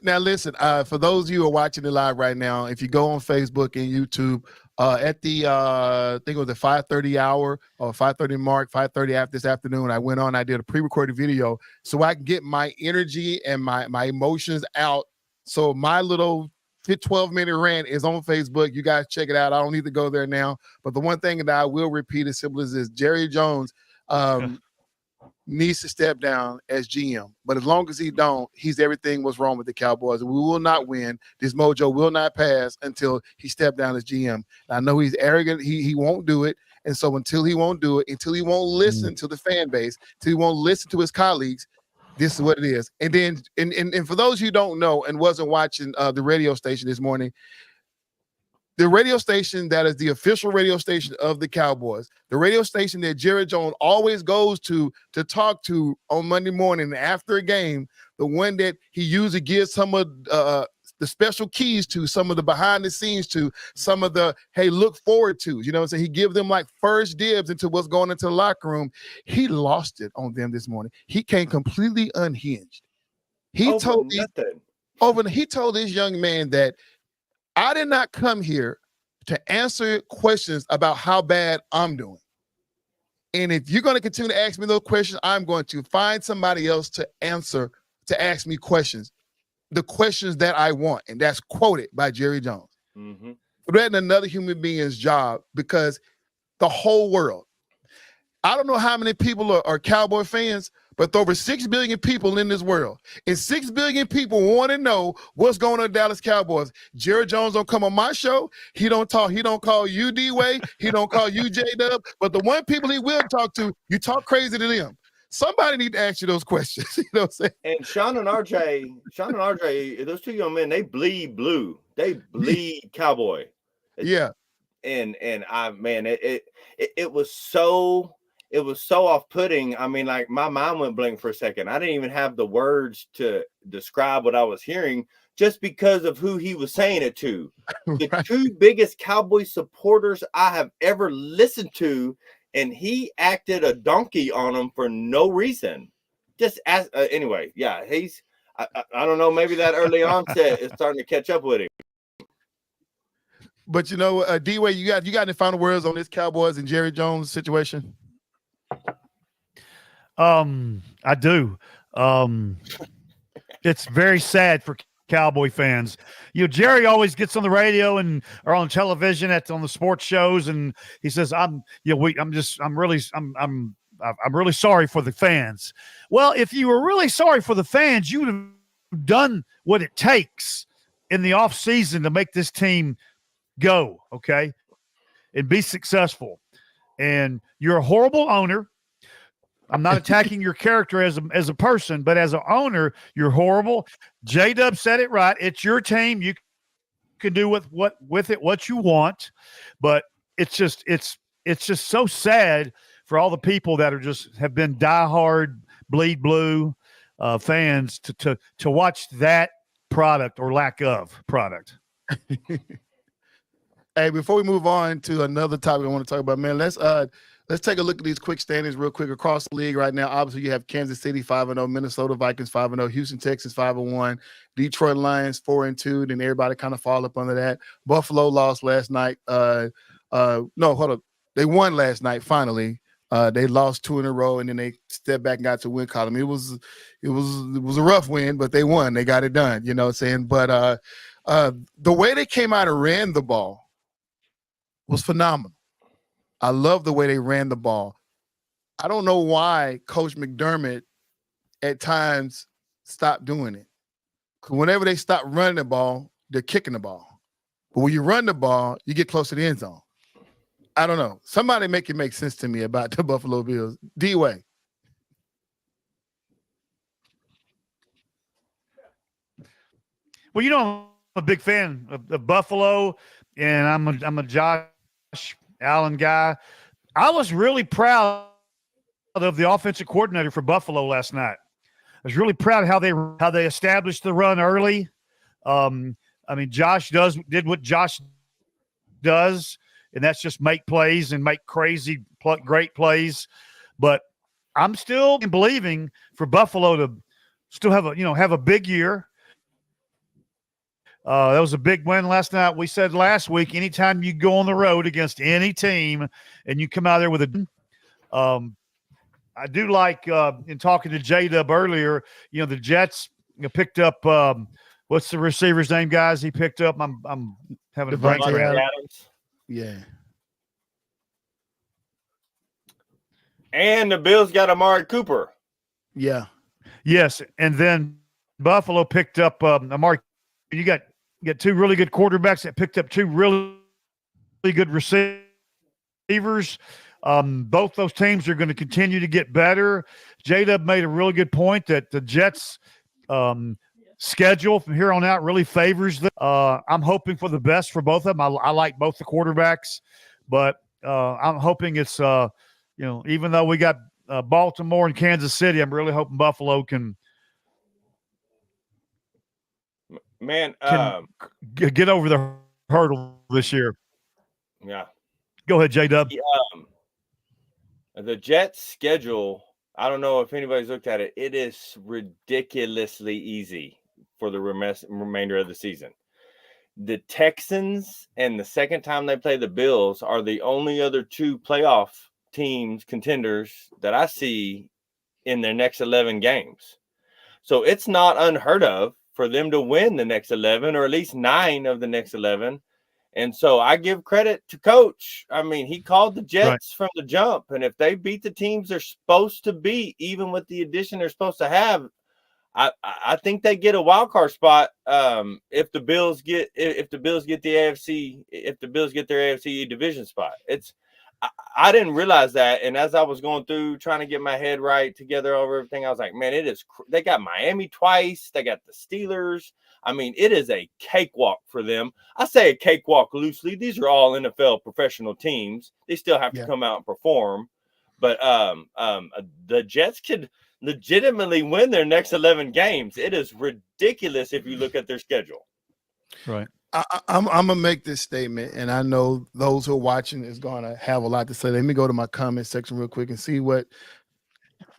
Now listen, for those of you who are watching it live right now, if you go on Facebook and YouTube, at the I think it was the 5:30 hour or 5:30 mark, 5:30 after this afternoon, I went on, I did a pre-recorded video so I can get my energy and my emotions out. So my little 12-minute rant is on Facebook. You guys check it out. I don't need to go there now. But the one thing that I will repeat as simple as this: Jerry Jones needs to step down as GM. But as long as he don't, he's everything was wrong with the Cowboys. And we will not win. This mojo will not pass until he stepped down as GM. And I know he's arrogant. He won't do it. And so until he won't do it, until he won't listen to the fan base, until he won't listen to his colleagues, this is what it is. And then, and for those who don't know and wasn't watching the radio station this morning, the radio station that is the official radio station of the Cowboys, the radio station that Jerry Jones always goes to talk to on Monday morning after a game, the one that he usually gives some of the special keys to, some of the behind the scenes to, some of the, hey, look forward to, you know what I'm saying? He gives them like first dibs into what's going into the locker room. He lost it on them this morning. He came completely unhinged. He told this young man that I did not come here to answer questions about how bad I'm doing. And if you're going to continue to ask me those questions, I'm going to find somebody else to ask me questions, the questions that I want. And that's quoted by Jerry Jones. Threaten another human being's job, because the whole world, I don't know how many people are Cowboy fans, but over 6 billion people in this world. And 6 billion people want to know what's going on in Dallas Cowboys. Jerry Jones don't come on my show. He don't talk. He don't call you D-Way. He don't call you J-Dub. But the one people he will talk to, you talk crazy to them. Somebody need to ask you those questions. You know what I'm saying? And Sean and RJ, those two young men, they bleed blue. They bleed cowboy. Yeah. And I, man, it was so off-putting. I mean, like, my mind went blank for a second. I didn't even have the words to describe what I was hearing just because of who he was saying it to. The Right. two biggest Cowboy supporters I have ever listened to, and he acted a donkey on them for no reason. Just as anyway, yeah, he's I don't know, maybe that early onset is starting to catch up with him. But you know, D-Way, you got any final words on this Cowboys and Jerry Jones situation? I do. It's very sad for Cowboy fans. You know, Jerry always gets on the radio and or on television on the sports shows, and he says, I'm really sorry for the fans. Well, if you were really sorry for the fans, you would have done what it takes in the off season to make this team go, okay, and be successful. And you're a horrible owner. I'm not attacking your character as a person, but as an owner, you're horrible. J-Dub said it right. It's your team. You can do with it what you want, but it's just so sad for all the people that have been diehard bleed blue fans to watch that product or lack of product. Hey, before we move on to another topic I want to talk about, man, let's take a look at these quick standings real quick across the league right now. Obviously, you have Kansas City 5-0, Minnesota Vikings 5-0, Houston Texans 5-1, Detroit Lions 4-2. Then everybody kind of fall up under that. Buffalo lost last night. No, hold up. They won last night. Finally, they lost 2 in a row, and then they stepped back and got to win column. It was a rough win, but they won. They got it done. You know what I'm saying? But the way they came out and ran the ball was phenomenal. I love the way they ran the ball. I don't know why Coach McDermott at times stopped doing it. Because whenever they stop running the ball, they're kicking the ball. But when you run the ball, you get close to the end zone. I don't know. Somebody make it make sense to me about the Buffalo Bills. D-Way. Well, you know, I'm a big fan of Buffalo, and I'm a Josh Allen guy. I was really proud of the offensive coordinator for Buffalo last night. I was really proud of how they established the run early. I mean, Josh did what Josh does, and that's just make plays and make great plays. But I'm still believing for Buffalo to still have a big year. That was a big win last night. We said last week, anytime you go on the road against any team and you come out there with I do like in talking to J-Dub earlier, the Jets picked up what's the receiver's name, guys? He picked up. I'm having a blank here. Yeah. And the Bills got Amari Cooper. Yeah. Yes, and then Buffalo picked up Amari. You got 2 really good quarterbacks that picked up 2 really good receivers. Both those teams are going to continue to get better. J-Dub made a really good point that the Jets' schedule from here on out really favors them. I'm hoping for the best for both of them. I like both the quarterbacks, but I'm hoping it's even though we got Baltimore and Kansas City, I'm really hoping Buffalo can get over the hurdle this year. Yeah. Go ahead, J-Dub. The Jets' schedule, I don't know if anybody's looked at it. It is ridiculously easy for the remainder of the season. The Texans and the second time they play the Bills are the only other 2 playoff contenders that I see in their next 11 games. So it's not unheard of for them to win the next 11 or at least 9 of the next 11. And so I give credit to Coach. I mean, he called the Jets from the jump, and if they beat the teams they're supposed to beat, even with the addition they're supposed to have, I think they get a wild card spot. If the Bills get the AFC, if the Bills get their AFC division spot, I didn't realize that. And as I was going through trying to get my head right together over everything, I was like, man, they got Miami twice. They got the Steelers. I mean, it is a cakewalk for them. I say a cakewalk loosely. These are all NFL professional teams. They still have to come out and perform. But the Jets could legitimately win their next 11 games. It is ridiculous if you look at their schedule. Right. I'm gonna make this statement, and I know those who are watching is gonna have a lot to say. Let me go to my comment section real quick and see what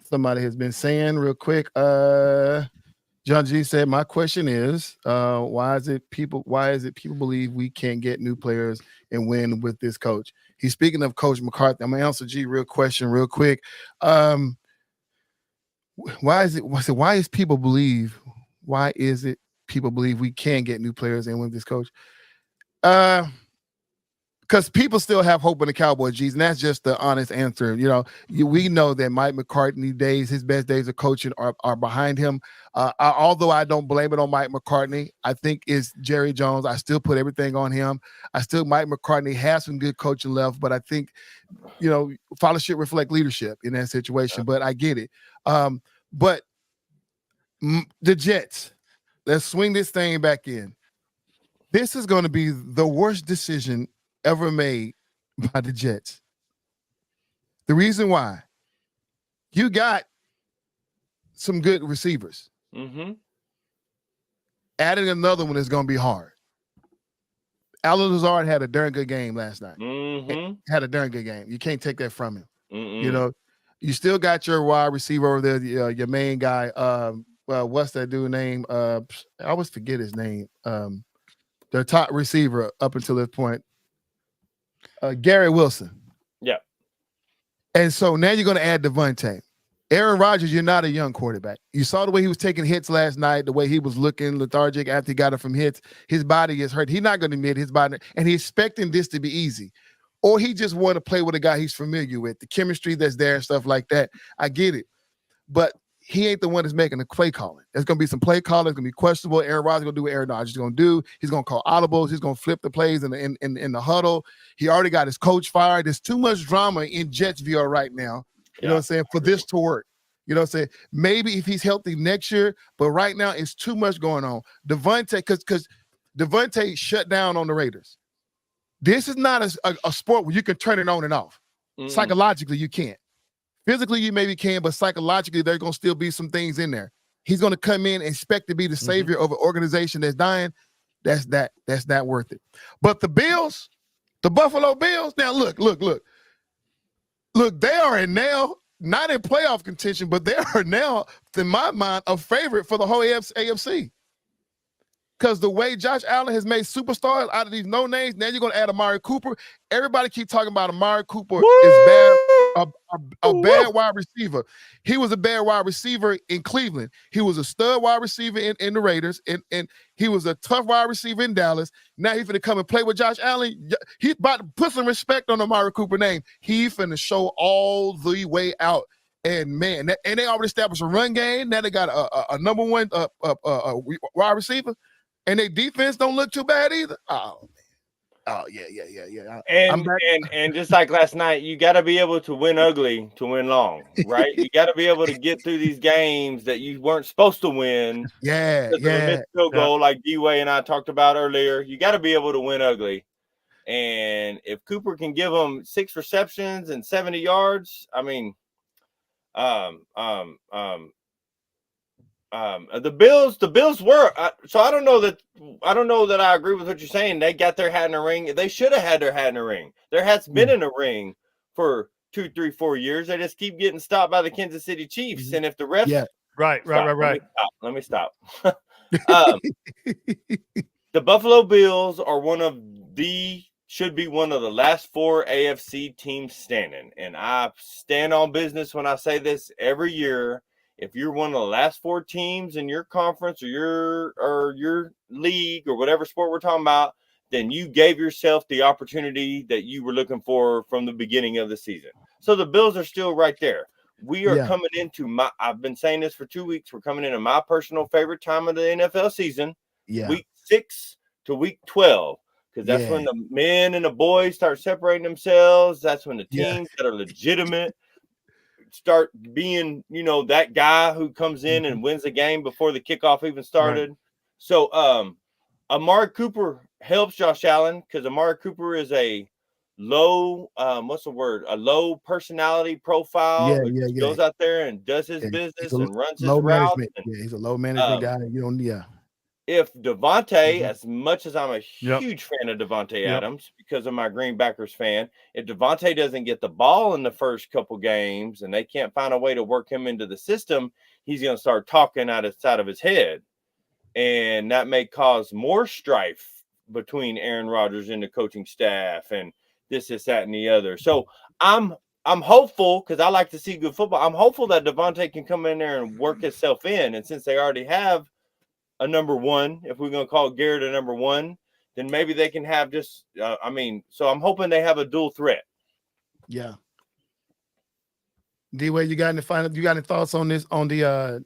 somebody has been saying real quick. John G said, "My question is, why is it people believe we can't get new players and win with this coach?" He's speaking of Coach McCarthy. I'm gonna answer G real question real quick. Why is it people believe we can get new players and win with this coach? Because people still have hope in the Cowboys, G's, and that's just the honest answer. We know that Mike McCarthy his best days of coaching are behind him. Although I don't blame it on Mike McCarthy, I think it's Jerry Jones. I still put everything on him. Mike McCarthy has some good coaching left, but I think, followership reflect leadership in that situation. But I get it. But the Jets, let's swing this thing back in. This is going to be the worst decision ever made by the Jets. The reason why, you got some good receivers. Mm-hmm. Adding another one is going to be hard. Alan Lazard had a darn good game last night. Mm-hmm. Had a darn good game. You can't take that from him. Mm-mm. You still got your wide receiver over there, your main guy. What's that dude name? I always forget his name. Their top receiver up until this point, Gary Wilson. Yeah. And so now you're going to add Devontae. Aaron Rodgers, you're not a young quarterback. You saw the way he was taking hits last night, the way he was looking lethargic after he got it from hits. His body is hurt. He's not going to admit his body, and he's expecting this to be easy. Or he just want to play with a guy he's familiar with, the chemistry that's there and stuff like that. I get it. But he ain't the one that's making the play calling. There's going to be some play calling. It's going to be questionable. Aaron Rodgers going to do what Aaron Rodgers is going to do. He's going to call audibles. He's going to flip the plays in the huddle. He already got his coach fired. There's too much drama in Jetsville right now, you know what I'm saying, for this to work. You know what I'm saying? Maybe if he's healthy next year, but right now it's too much going on. Devontae, because Devontae shut down on the Raiders. This is not a sport where you can turn it on and off. Psychologically, you can't. Physically, you maybe can, but psychologically, there's going to still be some things in there. He's going to come in and expect to be the savior of an organization that's dying. That's not worth it. But the Bills, the Buffalo Bills, now look, they are now not in playoff contention, but they are now, in my mind, a favorite for the whole AFC. Because the way Josh Allen has made superstars out of these no names, now you're going to add Amari Cooper. Everybody keep talking about Amari Cooper is bad, a bad wide receiver. He was a bad wide receiver in Cleveland. He was a stud wide receiver in the Raiders, and he was a tough wide receiver in Dallas. Now he's going to come and play with Josh Allen. He's about to put some respect on Amari Cooper name. He finna show all the way out. And man, and they already established a run game. Now they got a number one wide receiver. And their defense don't look too bad either. Oh, man. Oh, yeah. And just like last night, you got to be able to win ugly to win long, right? You got to be able to get through these games that you weren't supposed to win. Field goal, like D-Way and I talked about earlier. You got to be able to win ugly. And if Cooper can give them 6 receptions and 70 yards, I mean, the Bills were so I don't know that I agree with what you're saying. They got their hat in the ring. They should have had their hat in the ring. Their hat's been in the ring for 2, 3, 4 years. They just keep getting stopped by the Kansas City Chiefs. And if the refs, right. Let me stop. The Buffalo Bills are should be one of the last 4 AFC teams standing, and I stand on business when I say this every year. If you're one of the last 4 teams in your conference or your league or whatever sport we're talking about, then you gave yourself the opportunity that you were looking for from the beginning of the season. So the Bills are still right there. We are coming into I've been saying this for 2 weeks. We're coming into my personal favorite time of the NFL season, week 6 to week 12, because that's when the men and the boys start separating themselves. That's when the teams that are legitimate start being, that guy who comes in and wins the game before the kickoff even started. Right. So Amari Cooper helps Josh Allen because Amari Cooper is a low, a low personality profile. Goes out there and does his business and runs his routes. He's a low management guy. If Devontae, as much as I'm a huge fan of Devontae Adams because of my Green Packers fan, if Devontae doesn't get the ball in the first couple games and they can't find a way to work him into the system, he's going to start talking out of his head. And that may cause more strife between Aaron Rodgers and the coaching staff and this, that, and the other. So I'm hopeful because I like to see good football. I'm hopeful that Devontae can come in there and work himself in. And since they already have a number one, if we're going to call Garrett a number one, then maybe they can have just, so I'm hoping they have a dual threat. Yeah. D-Way, you got any thoughts on this, on the,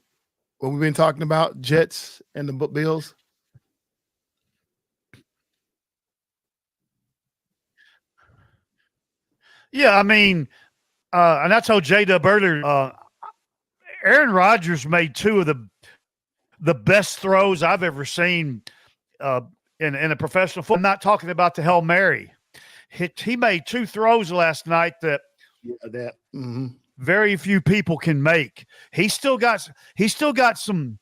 what we've been talking about, Jets and the Bills? Yeah, and I told J-Dub earlier, Aaron Rodgers made two of the best throws I've ever seen in a professional football. I'm not talking about the Hail Mary. He made two throws last night that very few people can make. He's still got some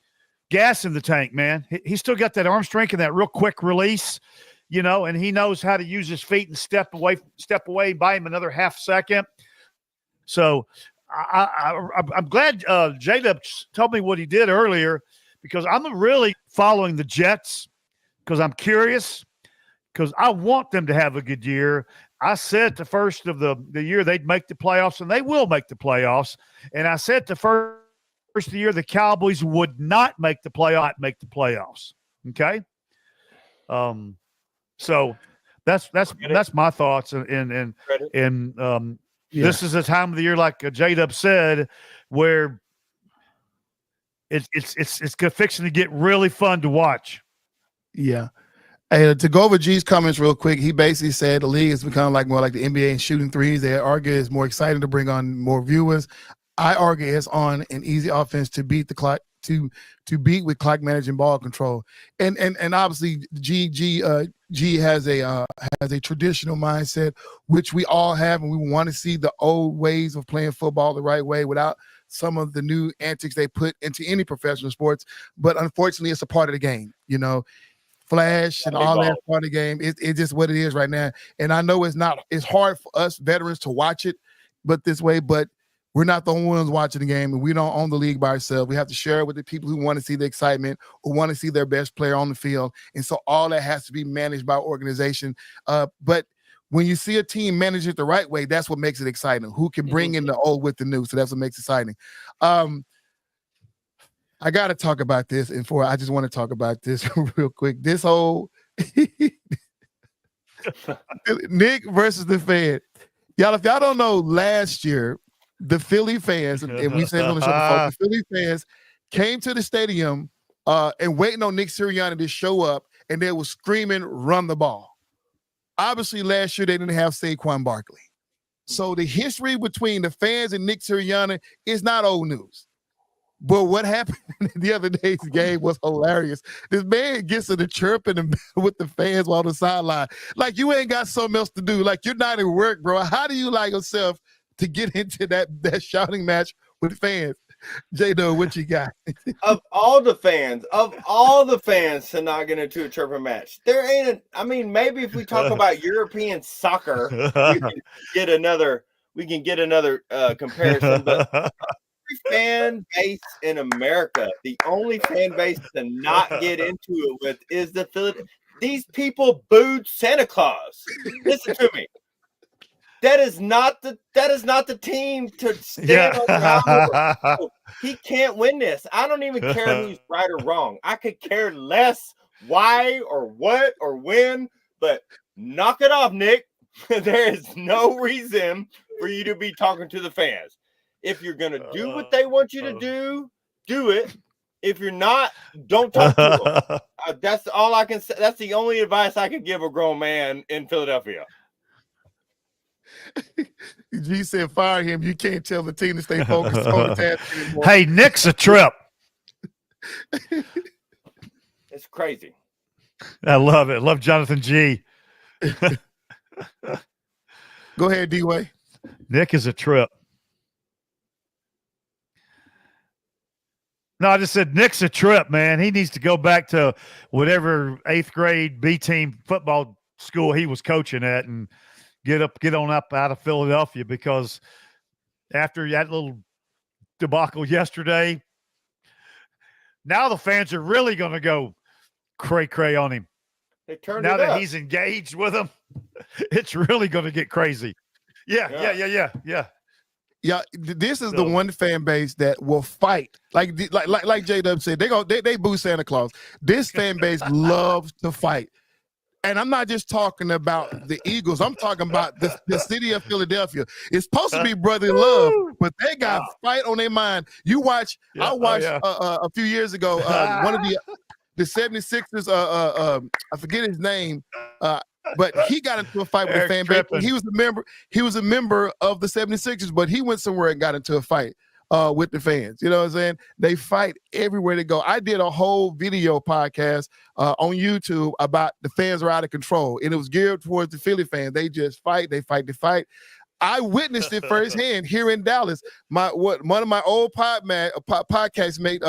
gas in the tank, man. He's still got that arm strength and that real quick release, and he knows how to use his feet and step away, buy him another half second. So I'm glad J-Dub told me what he did earlier, because I'm really following the Jets because I'm curious, because I want them to have a good year. I said the first of the year they'd make the playoffs, and they will make the playoffs. And I said the first of the year the Cowboys would not make the playoffs. Okay? So that's my thoughts. And this is a time of the year, like J-Dub said, where it's fixing to get really fun to watch. Yeah. And to go over G's comments real quick, he basically said the league has become more like the NBA in shooting threes. They argue it's more exciting to bring on more viewers. I argue it's on an easy offense to beat the clock, to beat with clock managing ball control. And obviously G has a traditional mindset, which we all have, and we want to see the old ways of playing football the right way without some of the new antics they put into any professional sports. But unfortunately, it's a part of the game, flash and all that part of the game. It's just what it is right now. And I know it's hard for us veterans to watch it this way, but we're not the only ones watching the game, and we don't own the league by ourselves. We have to share it with the people who want to see the excitement or want to see their best player on the field. And so all that has to be managed by organization. But when you see a team manage it the right way, that's what makes it exciting. Who can bring in the old with the new. So that's what makes it exciting. I got to talk about this. And I just want to talk about this real quick. This whole Nick versus the fan. Y'all, if y'all don't know, last year, the Philly fans, and we said on the show before, the Philly fans came to the stadium and waiting on Nick Sirianni to show up, and they were screaming, "Run the ball." Obviously, last year they didn't have Saquon Barkley. So the history between the fans and Nick Sirianni is not old news. But what happened the other day's game was hilarious. This man gets in the chirping with the fans while on the sideline. Like, you ain't got something else to do. Like, you're not at work, bro. How do you like yourself to get into that shouting match with fans? J-Dub, what you got? Of all the fans to not get into a chirping match, there ain't maybe if we talk about European soccer, we can get another comparison, but every fan base in America, the only fan base to not get into it with is the Philadelphia. These people booed Santa Claus. Listen to me. That is not the team to stand on. He can't win this. I don't even care who's right or wrong. I could care less why or what or when, But knock it off, Nick. There is no reason for you to be talking to the fans. If you're going to do what they want you to do it. If you're not, don't talk to them. That's all I can say. That's the only advice I could give a grown man in Philadelphia. G said, fire him. You can't tell the team to stay focused on the task anymore. Hey, Nick's a trip. It's crazy. I love it. Love Jonathan G. Go ahead, D-Way. Nick is a trip. No, I just said Nick's a trip, man. He needs to go back to whatever 8th grade B team football school he was coaching at and get on up out of Philadelphia, because after that little debacle yesterday, now the fans are really going to go cray on him. They turned now it that up. He's engaged with them, it's really going to get crazy. Yeah. Yeah, this is the one fan base that will fight. Like J-Dub said, they boo Santa Claus. This fan base loves to fight. And I'm not just talking about the Eagles. I'm talking about the city of Philadelphia. It's supposed to be brotherly love, but they got fight on their mind. You watch. I watched a few years ago one of the 76ers. I forget his name. But he got into a fight with the fan base. He was a member of the 76ers, but he went somewhere and got into a fight with the fans. You know what I'm saying? They fight everywhere they go. I did a whole video podcast on YouTube about the fans are out of control, and it was geared towards the Philly fans. They just fight. They fight. I witnessed it firsthand here in Dallas. One of my old podcast mate,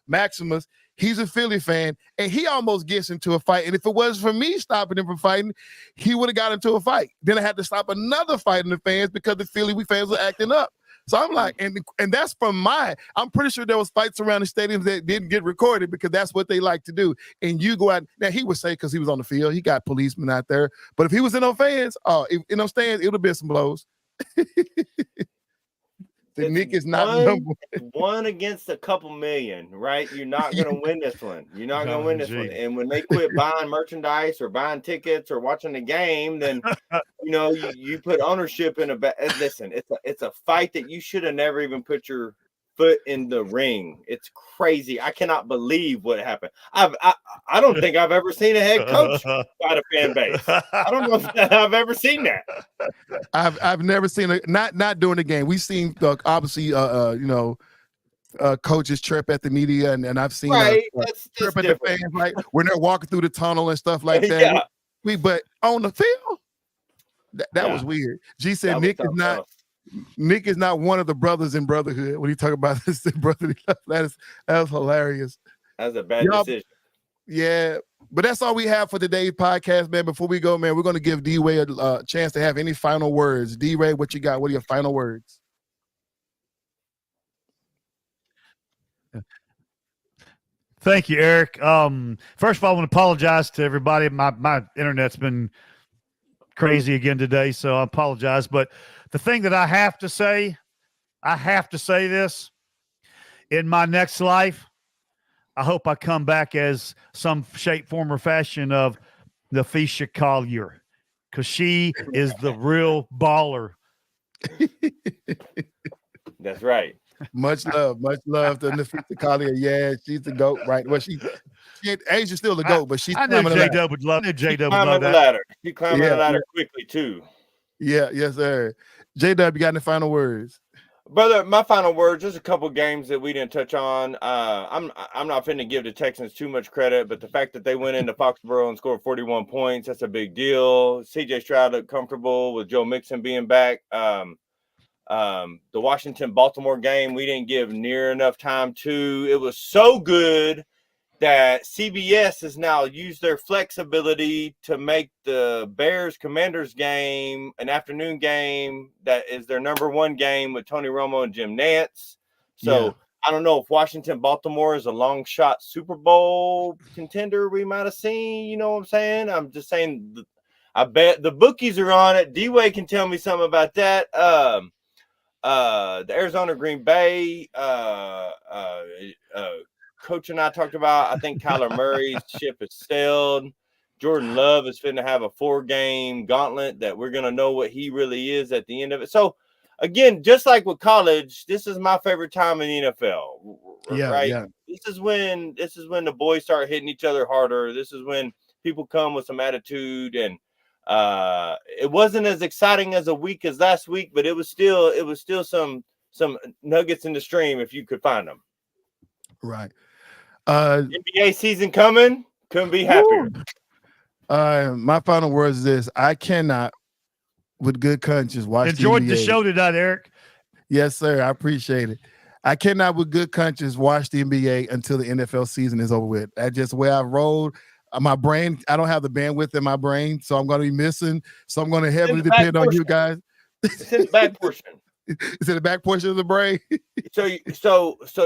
Maximus, he's a Philly fan, and he almost gets into a fight. And if it wasn't for me stopping him from fighting, he would have got into a fight. Then I had to stop another fight in the fans because the Philly fans were acting up. So I'm like, and that's from I'm pretty sure there was fights around the stadiums that didn't get recorded because that's what they like to do. And you go out, now he would say because he was on the field, he got policemen out there. But if he was in those fans, in those stands, it would have been some blows. Nick is not one against a couple million, right? You're not going to win this one. You're not going to win this one. And when they quit buying merchandise or buying tickets or watching the game, then you put ownership in listen. It's a fight that you should have never even put your foot in the ring. It's crazy. I cannot believe what happened. I don't think I've ever seen a head coach fight a fan base. I don't know if I've ever seen that. I've never seen not during the game. We've seen obviously coaches chirp at the media, and I've seen that's chirp at the fans like when they're walking through the tunnel and stuff like that. Yeah. But on the field, that was weird. G said Nick is not one of the brothers in brotherhood. When he talk about this brotherly love, that was hilarious. That's a bad decision. Yeah, but that's all we have for today's podcast, man. Before we go, man, we're going to give D-Ray a chance to have any final words. D-Ray, what you got? What are your final words? Thank you, Eric. First of all, I want to apologize to everybody. My internet's been crazy again today, so I apologize. But the thing that I have to say this, in my next life, I hope I come back as some shape, form, or fashion of Nafisha Collier, because she is the real baller. That's right. Much love to Nafisha Collier. Yeah, she's the GOAT, right? Well, Asia's still the GOAT, but she's I knew J-Dub would love. J-Dub would love that. Ladder. She climbed the ladder quickly too. Yeah, yes, sir. J-Dub, you got any final words? Brother, my final words, just a couple games that we didn't touch on. I'm not finna give the Texans too much credit, but the fact that they went into Foxborough and scored 41 points, that's a big deal. CJ Stroud looked comfortable with Joe Mixon being back. The Washington-Baltimore game, we didn't give near enough time to. It was so good that CBS has now used their flexibility to make the Bears-Commanders game an afternoon game that is their number one game with Tony Romo and Jim Nantz. So I don't know if Washington-Baltimore is a long shot Super Bowl contender we might have seen. You know what I'm saying? I'm just saying I bet the bookies are on it. D-Way can tell me something about that. The Arizona Green Bay coach and I talked about, I think Kyler Murray's ship has sailed. Jordan Love is finna have a 4-game gauntlet that we're gonna know what he really is at the end of it. So again, just like with college, this is my favorite time in the NFL. Right? Yeah. This is when the boys start hitting each other harder. This is when people come with some attitude, and it wasn't as exciting as a week as last week, but it was still some nuggets in the stream if you could find them. Right. NBA season coming. Couldn't be happier. My final words is this: I cannot, with good conscience, watch. Enjoyed the NBA. show tonight, Eric. Yes, sir. I appreciate it. I cannot, with good conscience, watch the NBA until the NFL season is over with. That's just the way I rolled. My brain, I don't have the bandwidth in my brain, so I'm going to be missing. So I'm going to heavily depend on you guys. It's in the back portion. It's in the back portion of the brain. So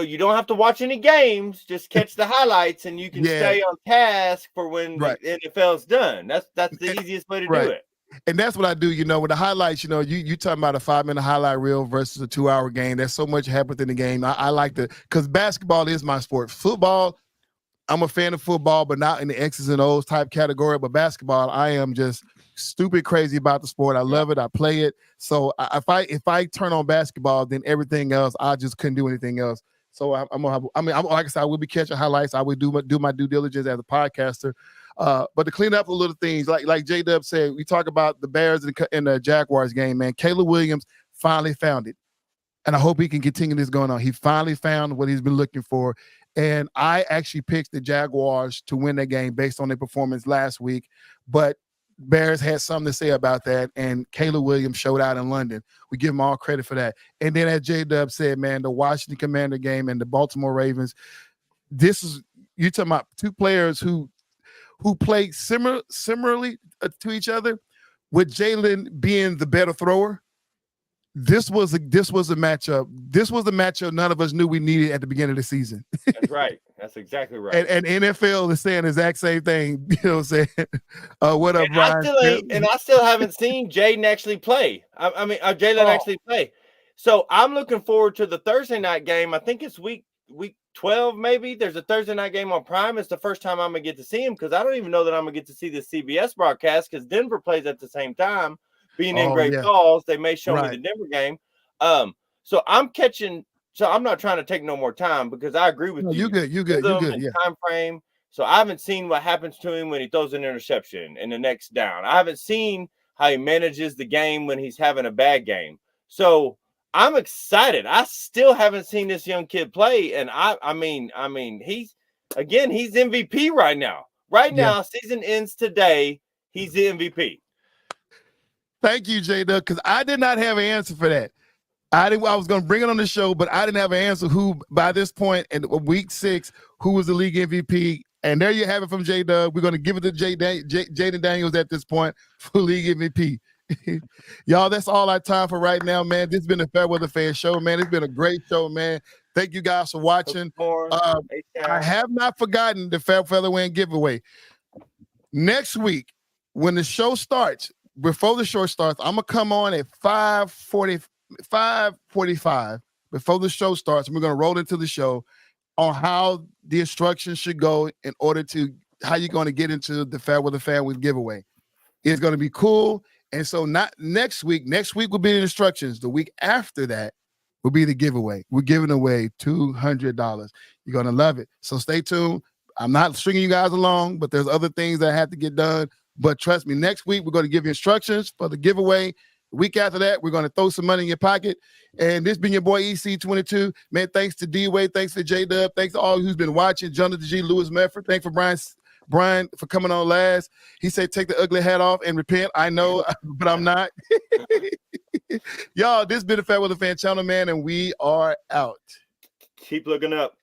you don't have to watch any games. Just catch the highlights, and you can stay on task for when the NFL's done. That's the easiest way to do it. And that's what I do, with the highlights, you talking about a 5-minute highlight reel versus a 2-hour game. There's so much happens in the game. I like because basketball is my sport. Football, I'm a fan of football, but not in the X's and O's type category. But basketball, I am just stupid crazy about the sport. I love it. I play it. So if I turn on basketball, then everything else, I just couldn't do anything else. So I'm gonna have. Like I said, I will be catching highlights. I would do my due diligence as a podcaster. But to clean up a little things, like J-Dub said, we talk about the Bears and the Jaguars game, man. Caleb Williams finally found it. And I hope he can continue this going on. He finally found what he's been looking for. And I actually picked the Jaguars to win that game based on their performance last week. But Bears had something to say about that, and Caleb Williams showed out in London. We give him all credit for that. And then as J-Dub said, man, the Washington Commander game and the Baltimore Ravens, you're talking about two players who played similarly to each other, with Jalen being the better thrower. This was a matchup. This was the matchup none of us knew we needed at the beginning of the season. That's right. That's exactly right. And NFL is saying the exact same thing. You know what I'm saying? What up, Brian? I still haven't seen Jaden actually play. Jalen actually play. So I'm looking forward to the Thursday night game. I think it's week 12, maybe. There's a Thursday night game on Prime. It's the first time I'm going to get to see him, because I don't even know that I'm going to get to see the CBS broadcast, because Denver plays at the same time. Being in Great Falls, they may show me the Denver game. So I'm not trying to take no more time, because I agree with you. You good. Yeah. Time frame. So I haven't seen what happens to him when he throws an interception in the next down. I haven't seen how he manages the game when he's having a bad game. So I'm excited. I still haven't seen this young kid play, and I mean, he's MVP right now. Right now, season ends today. He's the MVP. Thank you, J-Dub, because I did not have an answer for that. I was going to bring it on the show, but I didn't have an answer who, by this point in week 6, who was the league MVP. And there you have it from J-Dub. We're going to give it to Jaden Daniels at this point for league MVP. Y'all, that's all our time for right now, man. This has been the FairWeather Fan Show, man. It's been a great show, man. Thank you guys for watching. I have not forgotten the FairWeather Win giveaway. Next week, when the show starts, before the show starts, I'm going to come on at 5:45 before the show starts. We're going to roll into the show on how the instructions should go in order to how you're going to get into the FairWeather Fan Week giveaway. It's going to be cool. And so not next week. Next week will be the instructions. The week after that will be the giveaway. We're giving away $200. You're going to love it. So stay tuned. I'm not stringing you guys along, but there's other things that have to get done. But trust me, next week, we're going to give you instructions for the giveaway. The week after that, we're going to throw some money in your pocket. And this being your boy, EC22. Man, thanks to D-Way. Thanks to J-Dub. Thanks to all who's been watching. Jonathan G. Lewis Medford. Thanks for Brian for coming on last. He said, take the ugly hat off and repent. I know, but I'm not. Y'all, this has been the FairWeather Fan Channel, man, and we are out. Keep looking up.